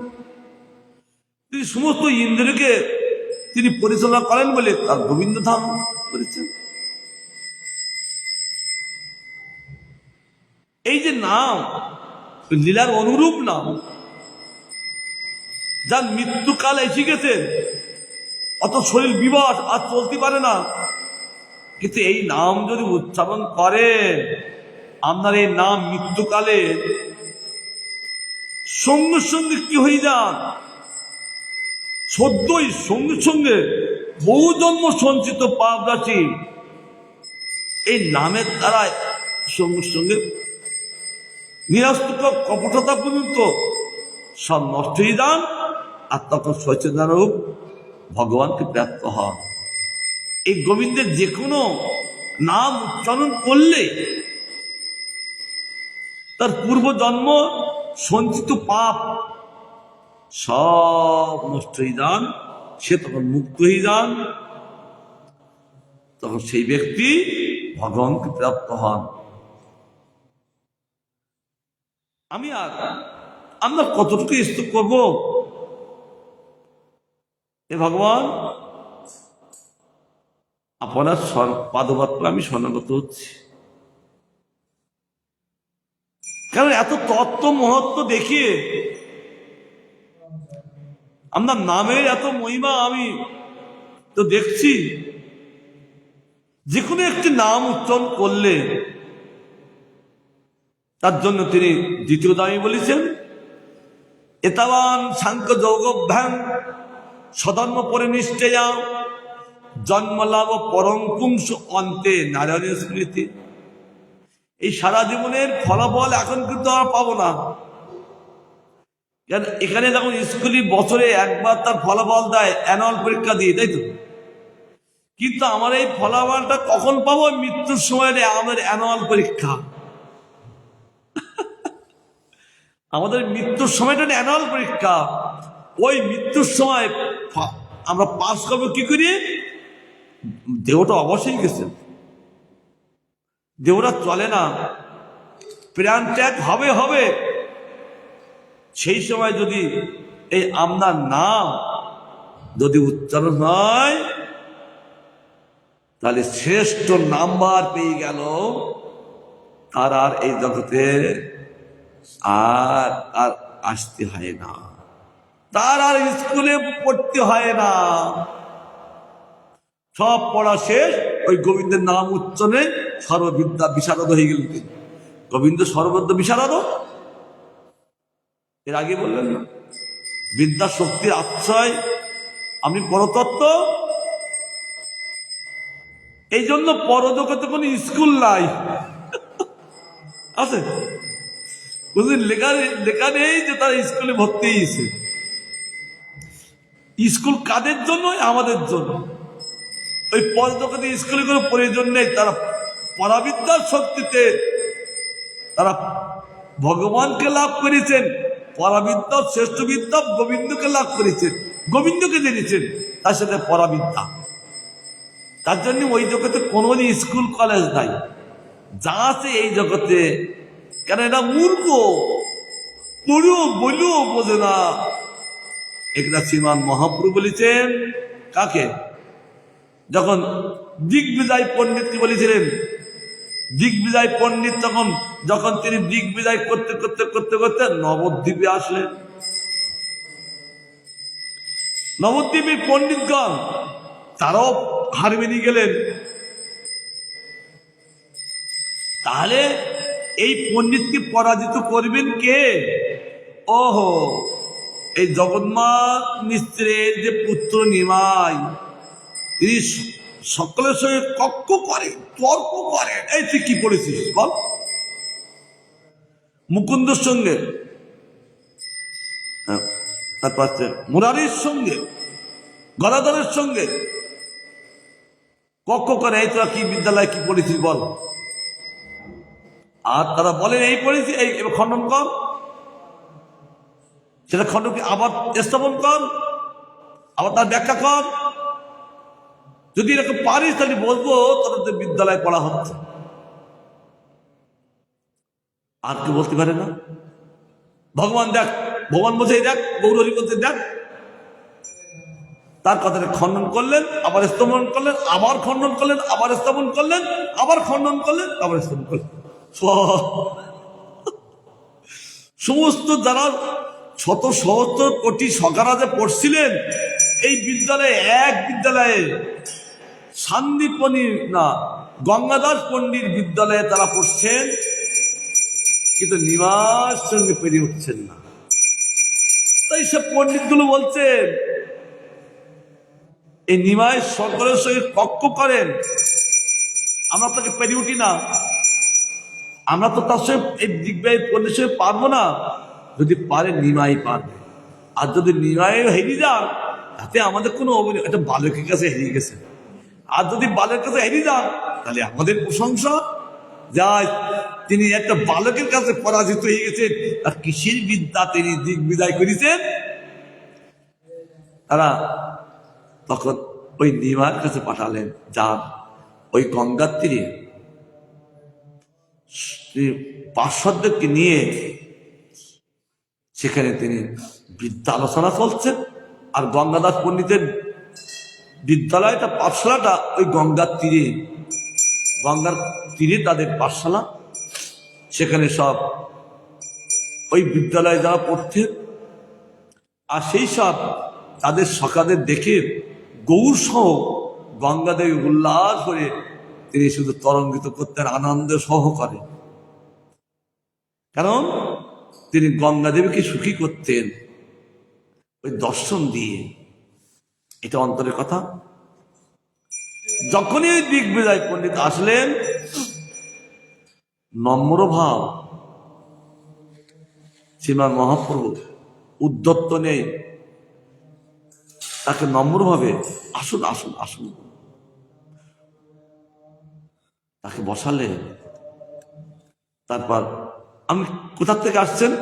তিনি সমস্ত ইন্দ্রকে তিনি পরিচালনা করেন বলে তার গোবিন্দ ধাম করেছেন। এই যে নাম, লীলার অনুরূপ নাম, যার মৃত্যুকাল এসে গেছে, অত শরীর বিবশ আর চলতে পারে না, কিন্তু এই নাম যদি উচ্চারণ করে, আপনার এই নাম মৃত্যুকালে সঙ্গে সঙ্গে কি হয়ে যান, সদ্যই সঙ্গে সঙ্গে বহু জন্ম সঞ্চিত পাপ রাশি এই নামের দ্বারা সঙ্গে সঙ্গে নিরস্ত কপটতা পর্যন্ত সব নষ্ট হয়ে যান, আর তখন সচেতনরূপ ভগবানকে প্রাপ্ত হন। এই গোবিন্দের যে কোনো নাম উচ্চারণ করলে তার পূর্ব জন্ম সঞ্চিত পাপ সব নষ্ট হয়ে যান, সে তখন মুক্ত হয়ে যান, তখন সেই ব্যক্তি ভগবানকে প্রাপ্ত হন। আমি আর আমরা কতটুকু স্তব করব, এ ভগবান আপনার পাদপাত্র আমি শরণাগত হচ্ছি। কারণ এত তত্ত্ব মহত্ব দেখিয়ে আপনার নামের এত মহিমা আমি তো দেখছি, যে কোনো একটি নাম উচ্চারণ করলে তার জন্য তিনি দ্বিতীয় দামি বলেছেন, এতাবান সাংখ্য যোগভ্যাং সধর্ম পরিনিষ্ঠেয়া জন্মলাভ পরম পুংস অন্তে নারায়ণের স্মৃতি। এই সারা জীবনের ফলাফল এখন কিন্তু আমরা পাবো না, এখানে যখন স্কুলে বছরে একবার তার ফলাফল দেয়, অ্যানুয়াল পরীক্ষা দিয়ে, তাই তো, কিন্তু আমার এই ফলাফলটা কখন পাবো, মৃত্যুর সময় আমাদের অ্যানুয়াল পরীক্ষা, আমাদের মৃত্যুর সময়টা অ্যানুয়াল পরীক্ষা। ওই মৃত্যুর সময় আমরা পাস করবো কি করি, দেহটা অবশ্যই গেছে, দেহটা চলে না, প্রাণ ত্যাগ হবে হবে। সেই সময় যদি এই আপনার নাম যদি উচ্চারণ হয়, তাহলে শ্রেষ্ঠ নাম্বার পেয়ে গেল, তার আর এই জগতে আর আর আসতে হয় না, তার আর স্কুলে পড়তে হয় না, সব পড়া শেষ। ওই গোবিন্দের নাম উচ্চারণে সর্ববিদ্যা বিশারদ হয়ে গেল। গোবিন্দ সর্ববিদ্যা বিশারদ, এর আগে বললেন না, বিদ্যা শক্তির আশ্রয় আমি পরতত্ত্ব। এই জন্য পরজগতে কোনো স্কুল নাই, আছে বুঝলেন, লেখা নেই যে তারা স্কুলে ভর্তি হয়েছে। স্কুল কাদের জন্য, আমাদের জন্য। ওই পঞ্চজগতে স্কুলে কোনো প্রয়োজন নেই, তারা পরাবিদ্যার শক্তিতে তারা ভগবানকে লাভ করেছেন। পরাবিদ্যা শ্রেষ্ঠ বিদ্যা গোবিন্দকে লাভ করেছেন, গোবিন্দকে জেনেছেন, তার সাথে পরাবিদ্যা। তার জন্য ওই জগতে কোনো স্কুল কলেজ নাই, যা আছে এই জগতে। কেন এটা মূর্খ, পড়িও বলিও বোঝে না। একটা শ্রীমান মহাপ্রভু বলেছেন কাকে, যখন দিগ্বিজয় পণ্ডিতকে বলেছিলেন, দিগ্বিজয় পণ্ডিত যখন তিনি দিগ্বিজয় করতে করতে করতে করতে নবদ্বীপে আসলেন। নবদ্বীপের পণ্ডিতগণ তারাও হার মেনে গেলেন। তাহলে এই পণ্ডিতকে পরাজিত করবেন কে? ওহো, এই জগন্নাথ মিশ্রের যে পুত্র নিমাই, তিনি সকলের সঙ্গে কক্ষ করে, তর্ক করে। এই তুই কি পড়েছিস বল? মুকুন্দর সঙ্গে, তারপর মুরারির সঙ্গে, গদাধরের সঙ্গে কক্ষ করে। এই তোরা কি বিদ্যালয়ে কি পড়েছিস বল? আর তারা বলেন এই পড়েছি, এই খণ্ডন কর, সেটা খণ্ডকে আবার স্থাপন কর, আবার তার ব্যাখ্যা কর। যদি এরকম পারিস তাহলে বলবো তোদের বিদ্যালয়ে পড়া হচ্ছে। আর কি বলতে পারে না? ভগবান দেখ, ভগবান বলছে দেখ, গৌরহরি বলছে দেখ। তার কথাটা খণ্ডন করলেন, আবার স্থাপন করলেন, আবার খণ্ডন করলেন, আবার স্থাপন করলেন, আবার খণ্ডন করলেন, আবার স্থাপন করলেন। সমস্ত যারা শত সহস্র কোটি সকারাজে পড়ছিলেন এই বিদ্যালয়ে, এক বিদ্যালয়ে শান্তিপনি না গঙ্গাদাস পণ্ডিত বিদ্যালয়ে তারা পড়ছেন, কিন্তু নিমার সঙ্গে পেরিয়ে উঠছেন না। তাই সব পণ্ডিত গুলো বলছেন এই নিমায় সকলের সঙ্গে কক্ষ করেন, আমরা তাকে পেরিয়ে উঠি না। আমরা তো তার সঙ্গে এই দিগ্বাহী পণ্ডিতের সঙ্গে পারবো না। যদি পারে নিমাই পারবে, আর যদি নিমাই হেরিয়ে যান তাতে আমাদের কোনো অভিনয়, একটা বালকের কাছে হেরিয়ে গেছে। আর যদি বালকের কাছে হেরিয়ে যান তাহলে আমাদের প্রশংসা যায়, তিনি একটা বালকের কাছে পরাজিত হয়ে গেছেন। আর কিসের বিদ্যা তিনি দিগ্বিজয় করেছেন? তারা তখন ওই নিমার কাছে পাঠালেন, যান ওই গঙ্গার তীরে পার্শ্বদেরকে নিয়ে সেখানে তিনি বিদ্যা আলোচনা চলছেন। আর গঙ্গাদাস পণ্ডিতের বিদ্যালয়টা, পাঠশালাটা ওই গঙ্গার তীরে, গঙ্গার তীরে তাদের পাঠশালা। সেখানে সব ওই বিদ্যালয়ে যারা পড়তেন, আর সেই সব তাদের সকাদের দেখে গৌর সহ গঙ্গাদেবী উল্লাস করে তিনি শুধু তরঙ্গিত করতেন, আনন্দ সহকারে। কারণ তিনি গঙ্গাদেবীকে সুখী করতেন ওই দর্শন দিয়ে। এটা অন্তরের কথা। যখনই ওই দিগ্বিজয় পণ্ডিত আসলেন, নম্র ভাব, শ্রীমান মহাপ্রভু উদ্ধত্ত নেই, তাকে নম্রভাবে আসুন আসুন আসুন তাকে বসালে। তারপর আমি কোথা থেকে আসছেন?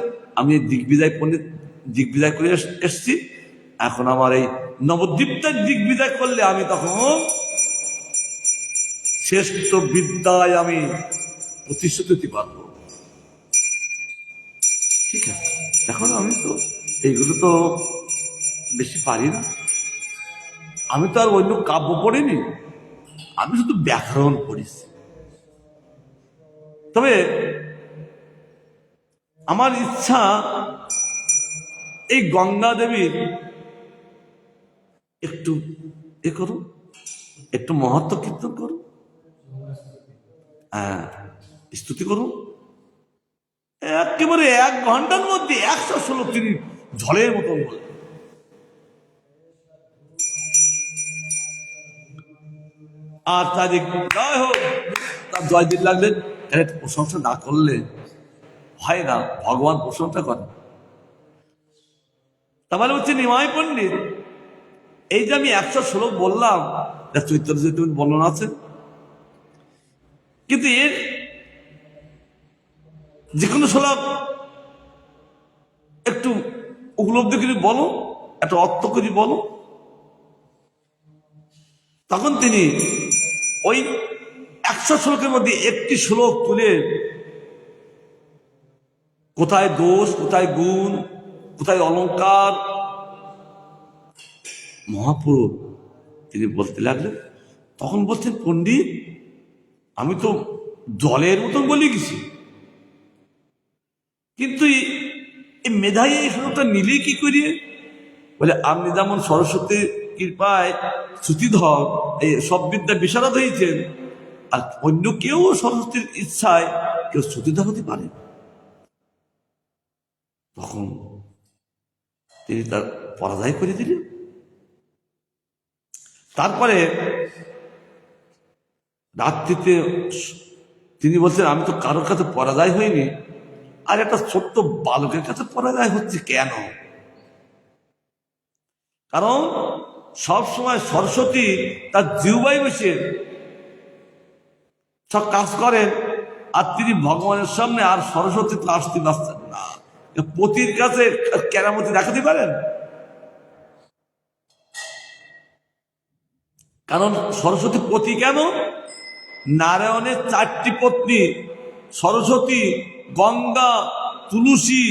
আমি দিগ্বিজয় পণ্ডিত দিগ্বিজয় করে এসছি। এখন আমার এই নবদ্বীপটা দিগ্বিজয় করলে আমি তখন শ্রেষ্ঠ বিদ্যায় আমি প্রতিষ্ঠিত হতে পারব। ঠিক আছে, এখন আমি তো এইগুলো তো বেশি পারি না। আমি তো আর অন্য কাব্য পড়িনি, আমি শুধু ব্যাকরণ পড়েছি। তবে আমার ইচ্ছা এই গঙ্গা দেবীর একটু করো, একটু মহত্ব কীর্তন করো, হ্যাঁ স্তুতি করুন। একেবারে 1 ঘন্টার মধ্যে 116 তিনি ঝড়ের মতন বলেন। আর তাদের জয় হোক, তার জয় দিন লাগলেন। প্রশংসা না করলে হয় না, ভগবান প্রশংসা করেন। তাহলে হচ্ছে নিমাই পণ্ডিত, এই যে আমি 100 শ্লোক বললাম, চৈতন্য চৈতন্য বর্ণনা আছে। কিন্তু এর যে কোনো শ্লোক একটু উপলব্ধি করে বলো, একটা অর্থ করে বলো। তখন তিনি ওই 100 শ্লোকের মধ্যে একটি শ্লোক তুলে কোথায় দোষ, কোথায় গুণ, কোথায় অলংকার, মহাপুরুষ তিনি বলতে লাগলেন। তখন বলছেন, পণ্ডিত আমি তো জলের মতন বলে গেছি, কিন্তু এই মেধাই এই শ্লোকটা নিলে কি করিয়ে? বলে, আপনি যেমন সরস্বতীর কৃপায় শ্রুতিধর এই সব বিদ্যা বিশারদ হয়েছেন, আর অন্য কেউ সরস্বতীর ইচ্ছায় কেউ শ্রুতিধর হতে পারে। তখন তিনি তার পরাজয় করে দিলেন। তারপরে রাত্রিতে তিনি বলছেন, আমি তো কারোর কাছে পরাজয় হইনি, আর একটা ছোট্ট বালকের কাছে পরাজয় হচ্ছে কেন? কারণ সব সময় সরস্বতী তার জিহ্বায় বসে সব কাজ করেন, আর তিনি ভগবানের সামনে আর সরস্বতী তো আসতে পারছেন না। পতির কাছে কেরামতি দেখাতে পারেন? কারণ সরস্বতী পতি কেন? নারায়ণের 4টি পত্নী, সরস্বতী, গঙ্গা, তুলসী,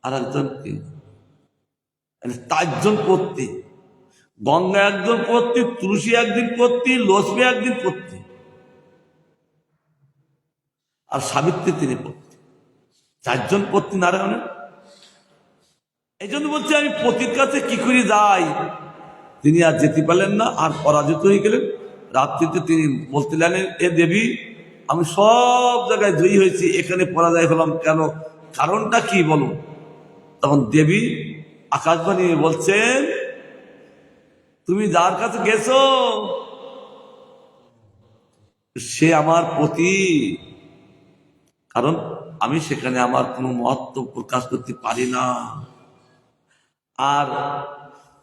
আর একজন কি, 4 জন পত্নী। গঙ্গা একজন পত্নী, তুলসী একদিন পত্নী, লক্ষ্মী একদিন পত্নী, আর সাবিত্রী তিনি পত্নী। 4 জন পত্নী নারায়ণের। এই জন্য বলছি, আমি পতির কাছে কি করে যাই? তিনি আর যেতে পারলেন না, আর পরাজিত হয়ে গেলেন। রাত্রিতে তিনি বলতে লাগলেন, এ দেবী, আমি সব জায়গায় জয়ী হয়েছি, এখানে পরাজয় হলাম কেন? কারণটা কি বলো? তখন দেবী আকাশবাণী বলছেন, তুমি যার কাছে গেছো সে আমার পতি, কারণ আমি সেখানে আমার কোনো মহত্ব প্রকাশ করতে পারি না। আর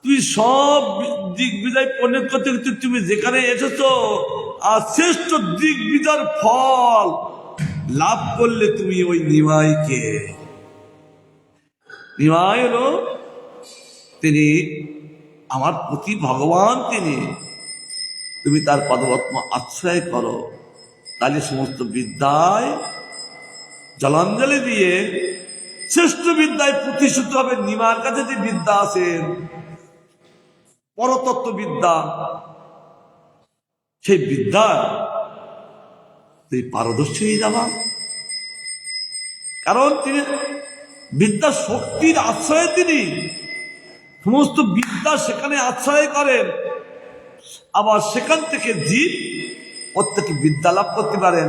তুই সব দিগ্বিজয় পণ্ডিত করতে করতে তুমি যেখানে এসেছো, আর শ্রেষ্ঠ দিগ্বিজয়ের ফল লাভ করলে তুমি ওই নিমাইকে। নিমাই হলো তিনি আমার প্রতি ভগবান, তিনি, তুমি তার পদপদ্ম আশ্রয় করো, তাহলে সমস্ত বিদ্যায় জলাঞ্জলি দিয়ে শ্রেষ্ঠ বিদ্যায় প্রতিষ্ঠিত হবে। নিমার কাছে যে বিদ্যা আছেন, পরতত্ত্ব বিদ্যা, সেই বিদ্যা তুমি পারদর্শী হয়ে যাবা। কারণ তিনি বিদ্যা শক্তির আশ্রয়ে, তিনি সমস্ত বিদ্যা সেখানে আশ্রয় করেন, আবার সেখান থেকে জীব প্রত্যেকে বিদ্যা লাভ করতে পারেন।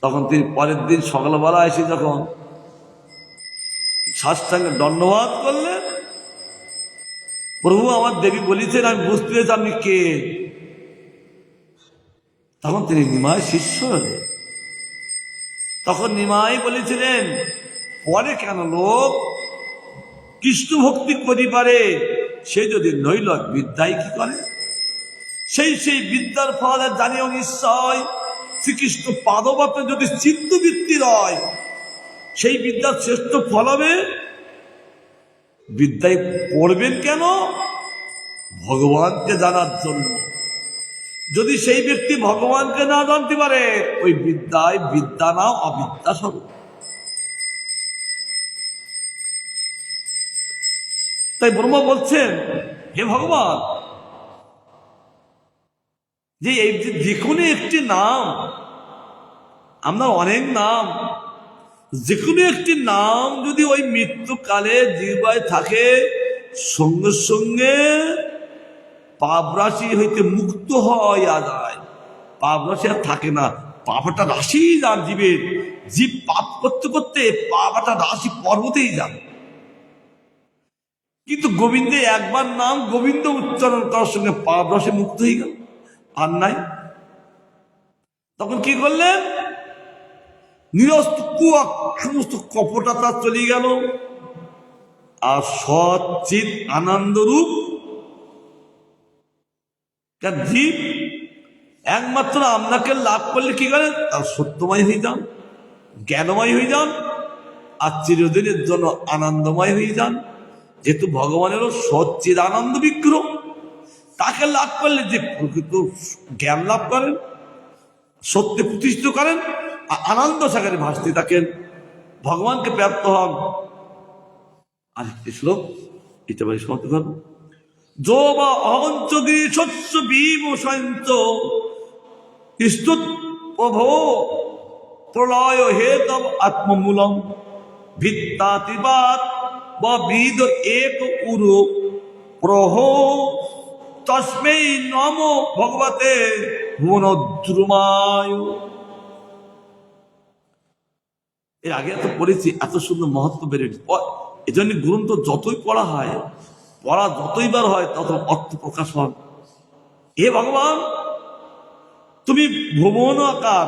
তখন তিনি পরের দিন সকালবেলা এসে যখন সাষ্টাঙ্গে দণ্ডবাদ করলেন, প্রভু আমার দেবী বলেছেন, আমি বুঝতে পেরেছি আপনি কে। তখন তিনি নিমাই শিষ্য হলেন। তখন নিমাই বলেছিলেন, পরে কেন লোক কৃষ্ণ ভক্তি করি পারে, সে যদি নইল বিদ্যায় কি করে? সেই বিদ্যার ফল জানিও নিশ্চয়, শ্রীকৃষ্ণ পাদপদ্মে যদি চিত্তবৃত্তি রয়, সেই বিদ্যার শ্রেষ্ঠ ফল হবে। বিদ্যায় পড়বেন কেন? ভগবানকে জানার জন্য। যদি সেই ব্যক্তি ভগবানকে না জানতে পারে, ওই বিদ্যায় বিদ্যা না, অবিদ্যা স্বরূপ। তাই ব্রহ্মা বলছেন, হে ভগবান, যে এই যে কোনো একটি নাম, আমরা অনেক নাম, যে কোনো একটি নাম যদি ওই মৃত্যুকালে জিহ্বায় থাকে, সঙ্গে সঙ্গে পাপ রাশি হইতে মুক্ত হইয়া যায়। পাপ রাশি আর থাকে না, পাপটা রাশি যান জীবের, জীব পাপ করতে করতে পাপটা রাশি পর্বতেই যান। কিন্তু গোবিন্দে একবার নাম গোবিন্দ উচ্চারণ করার সঙ্গে পাপ রাশি মুক্ত হয়ে গেল, আর নাই। তখন কি করলেন? নিরস্ত সমস্ত কপটতা চলে গেল, আর সচিত আনন্দরূপ কারণ জীব একমাত্র আপনাকে লাভ করলে কি করে, তার সত্যময় হয়ে যান, জ্ঞানময় হয়ে যান, আর চিরদিনের জন্য আনন্দময় হয়ে যান। যেহেতু ভগবানেরও সচ্চিদ আনন্দ বিগ্রহ, তাকে লাভ করলে যে প্রকৃত জ্ঞান লাভ করেন, সত্যে প্রতিষ্ঠিত করেন, আর আনন্দ সাগরে ভাসতে থাকেন, ভগবানকে প্রাপ্ত হন। আর একটি শ্লোক এটা ভাই সমাপ্ত করব। যো বা অহঞ্চগি শস্য ভীম সঞ্চ প্রভো প্রলয় হে তব আত্মমূলম ভিত্তাতিবাদ বা বিদ এক উরু প্রহ তস্মেই নম ভগবতে ভুবনদ্রুমায়। এর আগে এত পড়েছি, এত সুন্দর মহত্ব বেড়ে এই জন্য গ্রন্থ যতই পড়া হয়, পড়া যতই বার হয়, তত অর্থ প্রকাশ হয়। হে ভগবান, তুমি ভুবন আকার,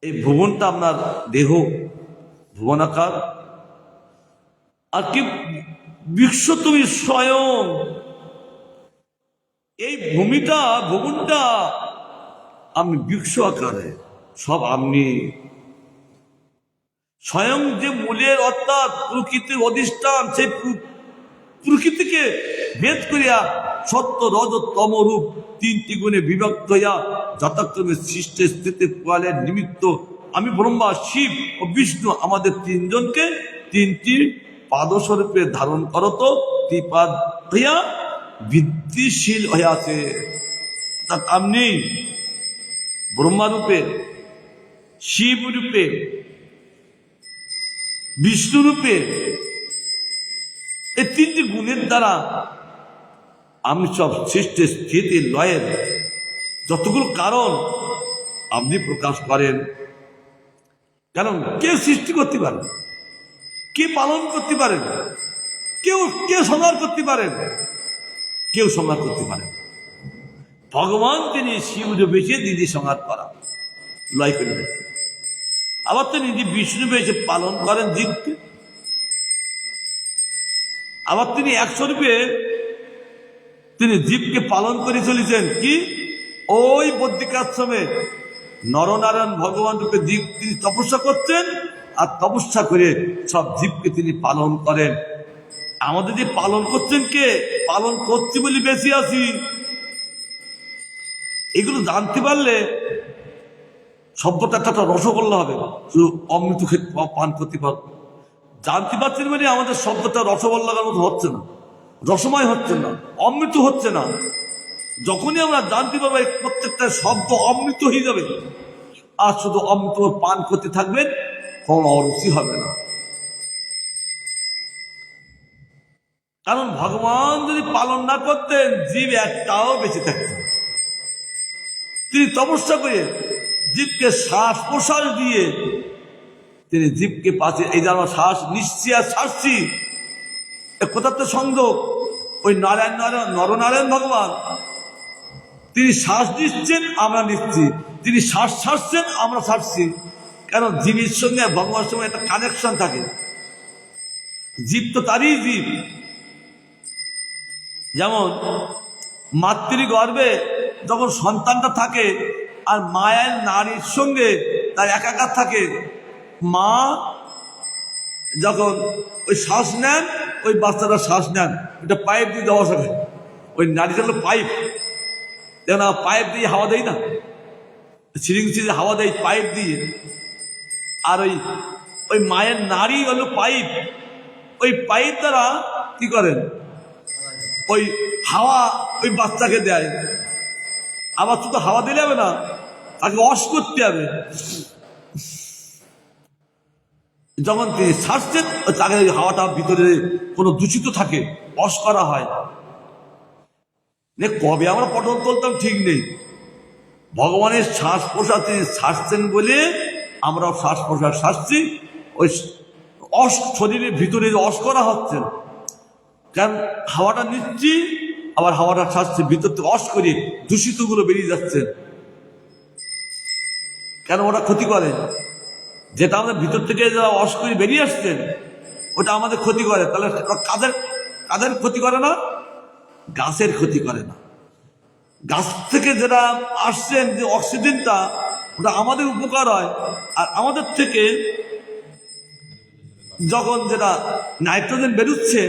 এই ভুবনটা আপনার দেহ ভুবন আকার, আর কি বিশ্ব তুমি স্বয়ং, এই ভুবনটা আমি বৃক্ষ আকারে, সব আপনি স্বয়ং যে মূলের অর্থাৎ প্রকৃতির অধিষ্ঠান, সেই প্রকৃতিকে ভেদ করিয়া সত্য রজ তম রূপ তিনটি গুণে বিভক্ত হইয়া যথাক্রমে সৃষ্টি স্থিতি প্রলয়ের নিমিত্ত আমি ব্রহ্মা, শিব ও বিষ্ণু আমাদের তিনজনকে তিনটি পাদস্বরূপে ধারণ করত, ত্রিপাদ হইয়া বৃদ্ধিশীল হইয়াছে। অর্থাৎ আপনি ব্রহ্মারূপে, শিব রূপে, বিষ্ণু রূপে, এই তিনটি গুণের দ্বারা আমি সব সৃষ্টি স্থিতি লয়ের যতগুলো কারণ আপনি প্রকাশ করেন। কারণ কে সৃষ্টি করতে পারেন, কে পালন করতে পারেন, কেউ সংহার করতে পারেন, কেউ সংহার করতে পারেন। ভগবান তিনি শিব বেশি নিজে সংহার করা, লয় করে দেন। আবার তো নিজে বিষ্ণু বেশি পালন করেন জীবকে। আবার তিনি একস্বরূপে তিনি জীবকে পালন করে চলেছেন। কি ওই বদ্রিকাশ্রমে নরনারায়ণ ভগবান রূপে জীব তিনি তপস্যা করছেন, আর তপস্যা করে সব জীবকে তিনি পালন করেন। আমাদের যে পালন করছেন কে, পালন করছি বলে বেশি আছি। এগুলো জানতে পারলে সভ্যতা একটা রসগোল্লা হবে, শুধু অমৃত পান করতে পারবো। জানতে পারছেন মানে আমাদের শব্দটা রসগোল্লার মতো হচ্ছে না, রসময় হচ্ছে না, অমৃত হচ্ছে না। যখনই আমরা জানতে পারবো প্রত্যেকটা শব্দ অমৃত হয়ে যাবে, আর শুধু অমৃত পান করতে থাকবেন, কোনো অরুচি হবে না। কারণ ভগবান যদি পালন না করতেন, জীব একটাও বেঁচে থাকত। তিনি তপস্যা করে জীবকে শ্বাস প্রশ্বাস দিয়ে তিনি জীবকে পাচ্ছে। এই যে আমরা শ্বাস নিচ্ছি আর ছাড়ছি, কোথার তো সংযোগ, ওই নরনারায়ণ ভগবান তিনি শ্বাস নিচ্ছেন, আমরা নিচ্ছি, তিনি শ্বাস ছাড়ছেন, আমরা ছাড়ছি। কারণ জীবের সঙ্গে ভগবানের সঙ্গে একটা কানেকশন থাকে। জীব তো তারই জীব। যেমন মাতৃগর্ভে যখন সন্তানটা থাকে আর মায়ের নারীর সঙ্গে তার একাকার থাকে, মা যখন ওই শ্বাস নেন, ওই বাচ্চাটা শ্বাস নেন, ওটা পাইপ দিয়ে দেওয়া থাকে। ওই নারীটা হলো পাইপ, যেন পাইপ দিয়ে হাওয়া দেয় না, সিরিঞ্জ দিয়ে হাওয়া দেয় পাইপ দিয়ে। আর ওই মায়ের নারী হলো পাইপ। ওই পাইপ দ্বারা কি করেন, ওই হাওয়া ওই বাচ্চাকে দেয়। আবার শুধু হাওয়া দিলে হবে না, তাকে অস করতে হবে। যখন তিনি ছাড়ছেন, তাকে হাওয়াটা ভিতরে কোনো দূষিত থাকে, অস করা হয়। কবে আমরা পটল তুলতাম ঠিক নেই। ভগবানের শ্বাস প্রশ্বাস তিনি ছাড়ছেন বলে আমরাও শ্বাস প্রশ্বাস ছাড়ছি। ওই অস শরীরের ভিতরে অস করা হচ্ছে, কারণ হাওয়াটা নিচ্ছি, আবার হাওয়াটা ছাড়ছি, ভিতর থেকে অস করে দূষিতগুলো বেরিয়ে যাচ্ছে। কেন ওটা ক্ষতি করে? যেটা আমাদের ভিতর থেকে যারা অস করে বেরিয়ে আসছেন, ওটা আমাদের ক্ষতি করে। তাহলে কাদের ক্ষতি করে না? গাছের ক্ষতি করে না। গাছ থেকে যেটা আসছেন যে অক্সিজেনটা, ওটা আমাদের উপকার হয়। আর আমাদের থেকে যখন যেটা নাইট্রোজেন বেরোচ্ছে,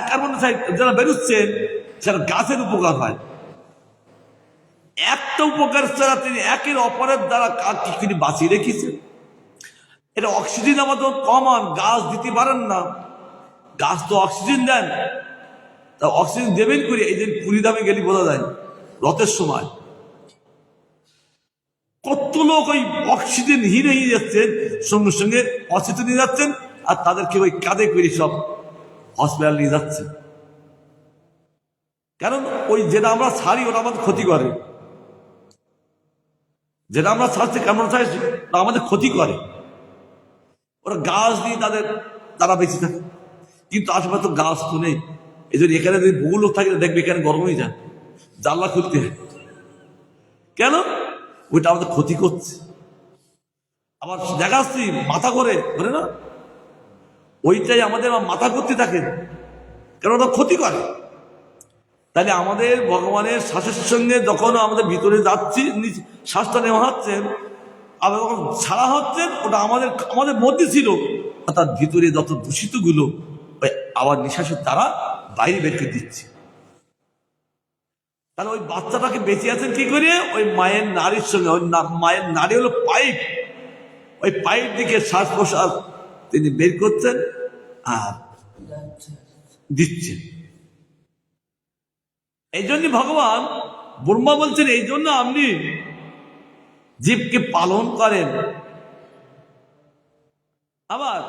কার্বন ডাইঅক্সাইড যেটা বেরোচ্ছে, সেটা গাছের উপকার হয়। একটা উপকার ছাড়া তিনি একের অপরের দ্বারা তিনি বাঁচিয়ে রেখেছেন। এটা অক্সিজেন আমাদের কমন, গাছ দিতে পারেন না। গাছ তো অক্সিজেন দেন, তা অক্সিজেন দেবেন করে। এই যে পুরীধামে গেলি বোঝা যায় রথের সময় কত লোক ওই অক্সিজেন হীন হয়ে যাচ্ছেন, সঙ্গে সঙ্গে অচেতন নিয়ে যাচ্ছেন, আর তাদেরকে ওই কাঁধে করে সব হসপিটাল নিয়ে যাচ্ছে। কারণ ওই যেটা আমরা ছাড়ি ওটা আমাদের ক্ষতি করে, যেটা আমরা ছাড়ছি কেমন ছাড়ছি ওটা আমাদের ক্ষতি করে। ওরা গাছ দিয়ে তারা বেঁচে থাকে, কিন্তু আশেপাশে তো গাছ তো নেই। এই জন্য এখানে যদি বহু লোক থাকে দেখবে এখানে গরম হয়ে যায়, জানলা খুলতে হয়। কেন? ওইটা আমাদের ক্ষতি করছে। আবার দেখা যাচ্ছি মাথা করে বলে না, ওইটাই আমাদের মাথা করতে থাকে, কারণ ওটা ক্ষতি করে। তাহলে আমাদের ভগবানের শ্বাসের সঙ্গে যখন আমাদের ভিতরে যাচ্ছি, শ্বাসটা নেওয়া হচ্ছে, আবার যখন ছাড়া হচ্ছে, ওটা আমাদের মধ্যে ছিল, অর্থাৎ ভিতরে যত দূষিত গুলো ওই আবার নিঃশ্বাসের দ্বারা বাইরে বের করে দিচ্ছে। তাহলে ওই বাচ্চাটাকে বেঁচে আছেন কি করে? ওই মায়ের নারীর সঙ্গে। ওই মায়ের নারী হলো পাইপ, ওই পাইপ দিকে শ্বাস প্রশ্বাস তিনি বের করছেন আর দিচ্ছেন। এই জন্য ভগবান ব্রহ্মা বলছেন, এই জন্য আপনি জীবকে পালন করেন। আবার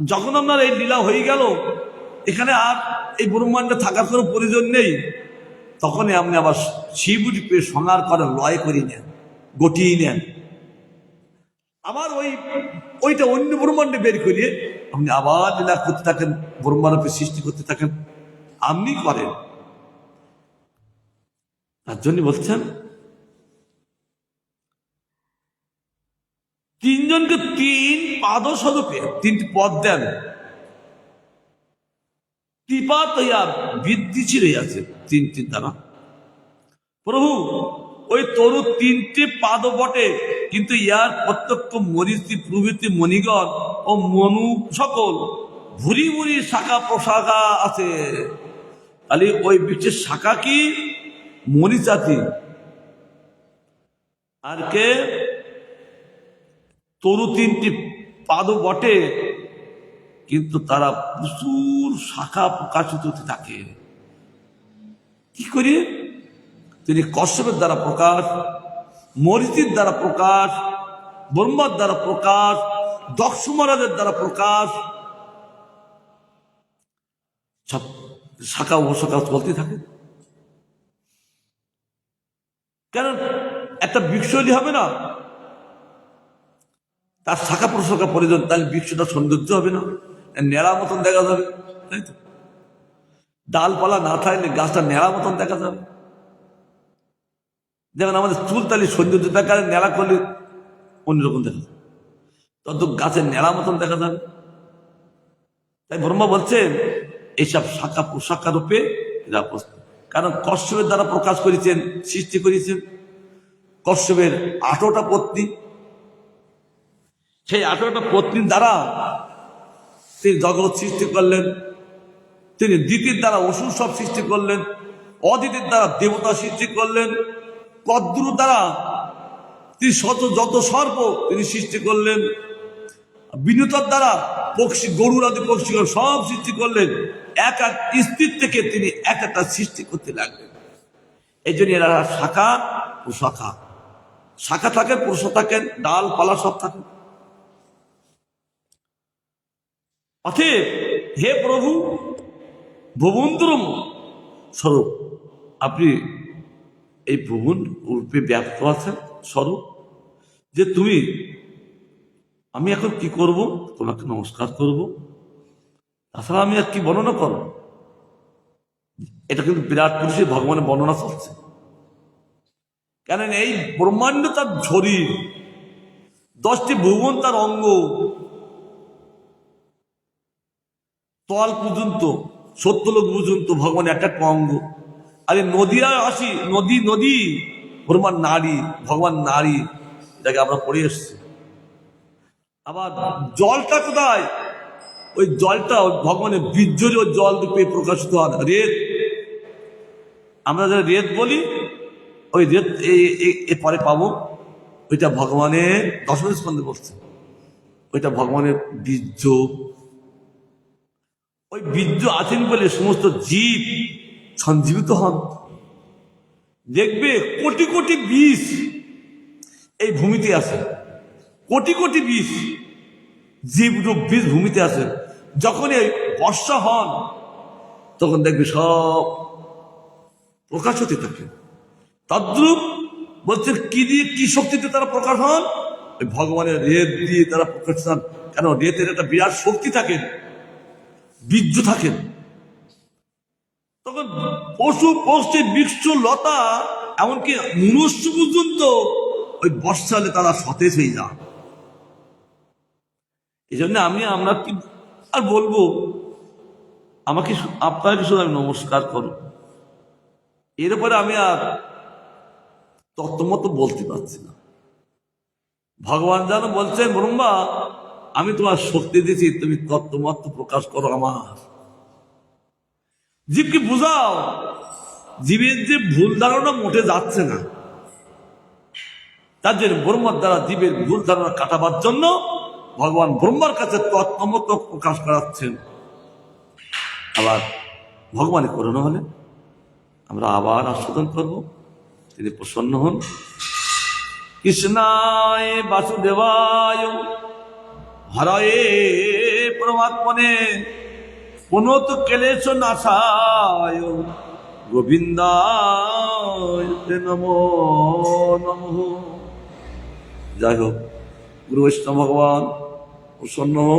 যখন আপনার এই লীলা হয়ে গেল, এখানে আর এই ব্রহ্মাণ্ডে থাকার কোনো প্রয়োজন নেই, তখনই আপনি আবার শিবরূপে সংহার করেন, লয় করে নেন, গটিয়ে নেন। আবার ওইটা অন্য ব্রহ্মাণ্ডে বের করিয়ে আপনি আবার লীলা করতে থাকেন, ব্রহ্মারূপে সৃষ্টি করতে থাকেন। আপনি করেন। তার জন্য বলছেন তিনজনকে তিন পাদ স্বরূপে তিনটি পদ দেন, কৃপা তৈয়া বৃদ্ধি ছিঁড়ে আছে তিনটি দ্বারা। প্রভু ওই তরু তিনটি পাদ বটে, কিন্তু ইয়ার প্রত্যক্ষ মরিচি প্রভৃতি মণিগণ ও মনু সকল ভুরি ভুরি শাখা প্রশাখা আছে। তাহলে ওই বৃক্ষের শাখা কি? মরিচাতি। আর কে? তরু তিনটি পাদ বটে, কিন্তু তারা প্রচুর শাখা প্রকাশিত হতে থাকে। কি করি? তিনি কশ্যপের দ্বারা প্রকাশ, মরিচির দ্বারা প্রকাশ, ব্রহ্মার দ্বারা প্রকাশ, দক্ষ মহারাজের দ্বারা প্রকাশ, সব শাখা উপশাখা চলতে থাকে। কেন? একটা বৃক্ষ যদি হবে না, তার শাখা প্রশাখা প্রয়োজন, তাহলে বৃক্ষটা সৌন্দর্য হবে না, নেড়া মতন দেখা যাবে, তাই তো? ডালপালা না থাকলে গাছটা নেড়া মতন দেখা যাবে। যেমন আমাদের চুল তালি সৌন্দর্য দেখা যায়, নেড়া করলে অন্যরকম দেখা যাবে, তত গাছের নেড়া মতন দেখা যাবে। তাই ব্রহ্মা বলছেন এইসব শাখা প্রশাখা রূপে এরা প্রস্তুত। কারণ কশ্যপের দ্বারা প্রকাশ করেছেন, সৃষ্টি করেছেন। কশ্যপের 18টা পত্নী, সেই 18টা পত্নীর দ্বারা তিনি জগৎ সৃষ্টি করলেন। তিনি দিতির দ্বারা অসুর সব সৃষ্টি করলেন, অদিতির দ্বারা দেবতা সৃষ্টি করলেন, কদ্রুর দ্বারা তিনি যত সর্প তিনি সৃষ্টি করলেন, বিনুতার দ্বারা পক্ষী গরুর আদি পক্ষী সব সৃষ্টি করলেন। এক এক স্থির থেকে তিনি এক একটা সৃষ্টি করতে লাগলেন। এই জন্য এরা শাখা প্রশাখা, শাখা থাকেন, প্রশাখা থাকেন, ডালপালা সব থাকেন। অতএব হে প্রভু ভুবন্তরম স্বরূপ, আপনি এই ভুবন রূপে ব্যাপ্ত আছেন স্বরূপ, যে তুমি, আমি এখন কি করব? তোমাকে নমস্কার করব, তাছাড়া আমি আর কি বর্ণনা করব? এটা কিন্তু বিরাট পুরুষের ভগবানের বর্ণনা চলছে। কেন? এই ব্রহ্মাণ্ড তার শরীর, 10টি ভুবন তার অঙ্গ, তল পর্যন্ত 70 লোক পর্যন্ত ভগবান একটা অঙ্গ। আরে নদীরা আসি, নদী নদী ব্রহ্মার নারী, ভগবান নারী, এটাকে আমরা পড়ে এসছি। আবার জলটা কোথায়? ওই জলটা ভগবানের বীর্যের জল রূপে প্রকাশিত হয়। রেত, আমরা যারা রেত বলি, ওই রেত এ পরে পাবো। ওইটা ভগবানের দশম স্কন্ধে বলছে, ওইটা ভগবানের বীর্য। ওই বীর্য আছেন বলে সমস্ত জীব সঞ্জীবিত হন। দেখবে কোটি কোটি বিষ এই ভূমিতে আছে, কোটি কোটি বিষ, জীবরূপ বিষ ভূমিতে আছে। যখন এই বর্ষা হন তখন দেখবে সব প্রকাশ হতে থাকে। তদ্রূপ বলছেন কি দিয়ে, কি শক্তিতে তারা প্রকাশ হন? ওই ভগবানের রেত দিয়ে তারা প্রকাশ হন। কেন? রেতের একটা বিরাট শক্তি থাকে, বীর্য থাকেন। তখন পশু পক্ষী বৃক্ষ লতা এমনকি মনুষ্য পর্যন্ত ওই বর্ষালে তারা সতেজ হয়ে যান। এই জন্য আমরা কি আর বলবো, আমাকে আপনাকে শুধু আমি নমস্কার করো, এরপরে আমি আর তত্ত্বমত বলতে পারছি না। ভগবান যেন বলছেন, ব্রহ্মা আমি তোমার শক্তি দিয়েছি, তুমি তত্ত্বমত প্রকাশ করো আমার। জীবকে বুঝাও, জীবের যে ভুল ধারণা মোটে যাচ্ছে না, তার জন্য ব্রহ্মার দ্বারা জীবের ভুল ধারণা কাটাবার জন্য ভগবান ব্রহ্মার কাছে তত্ত্বমত প্রকাশ করাচ্ছেন। আবার ভগবানের করুণা হলে আমরা আবার আস্বাদন করব, তিনি প্রসন্ন হন। কৃষ্ণায় বাসুদেবায় হরয়ে পরমাত্মনে পুনত ক্লেশ নাশায় গোবিন্দায় নমো নমঃ। যাই হোক, গুরু বৈষ্ণব ভগবান প্রসন্ন হন।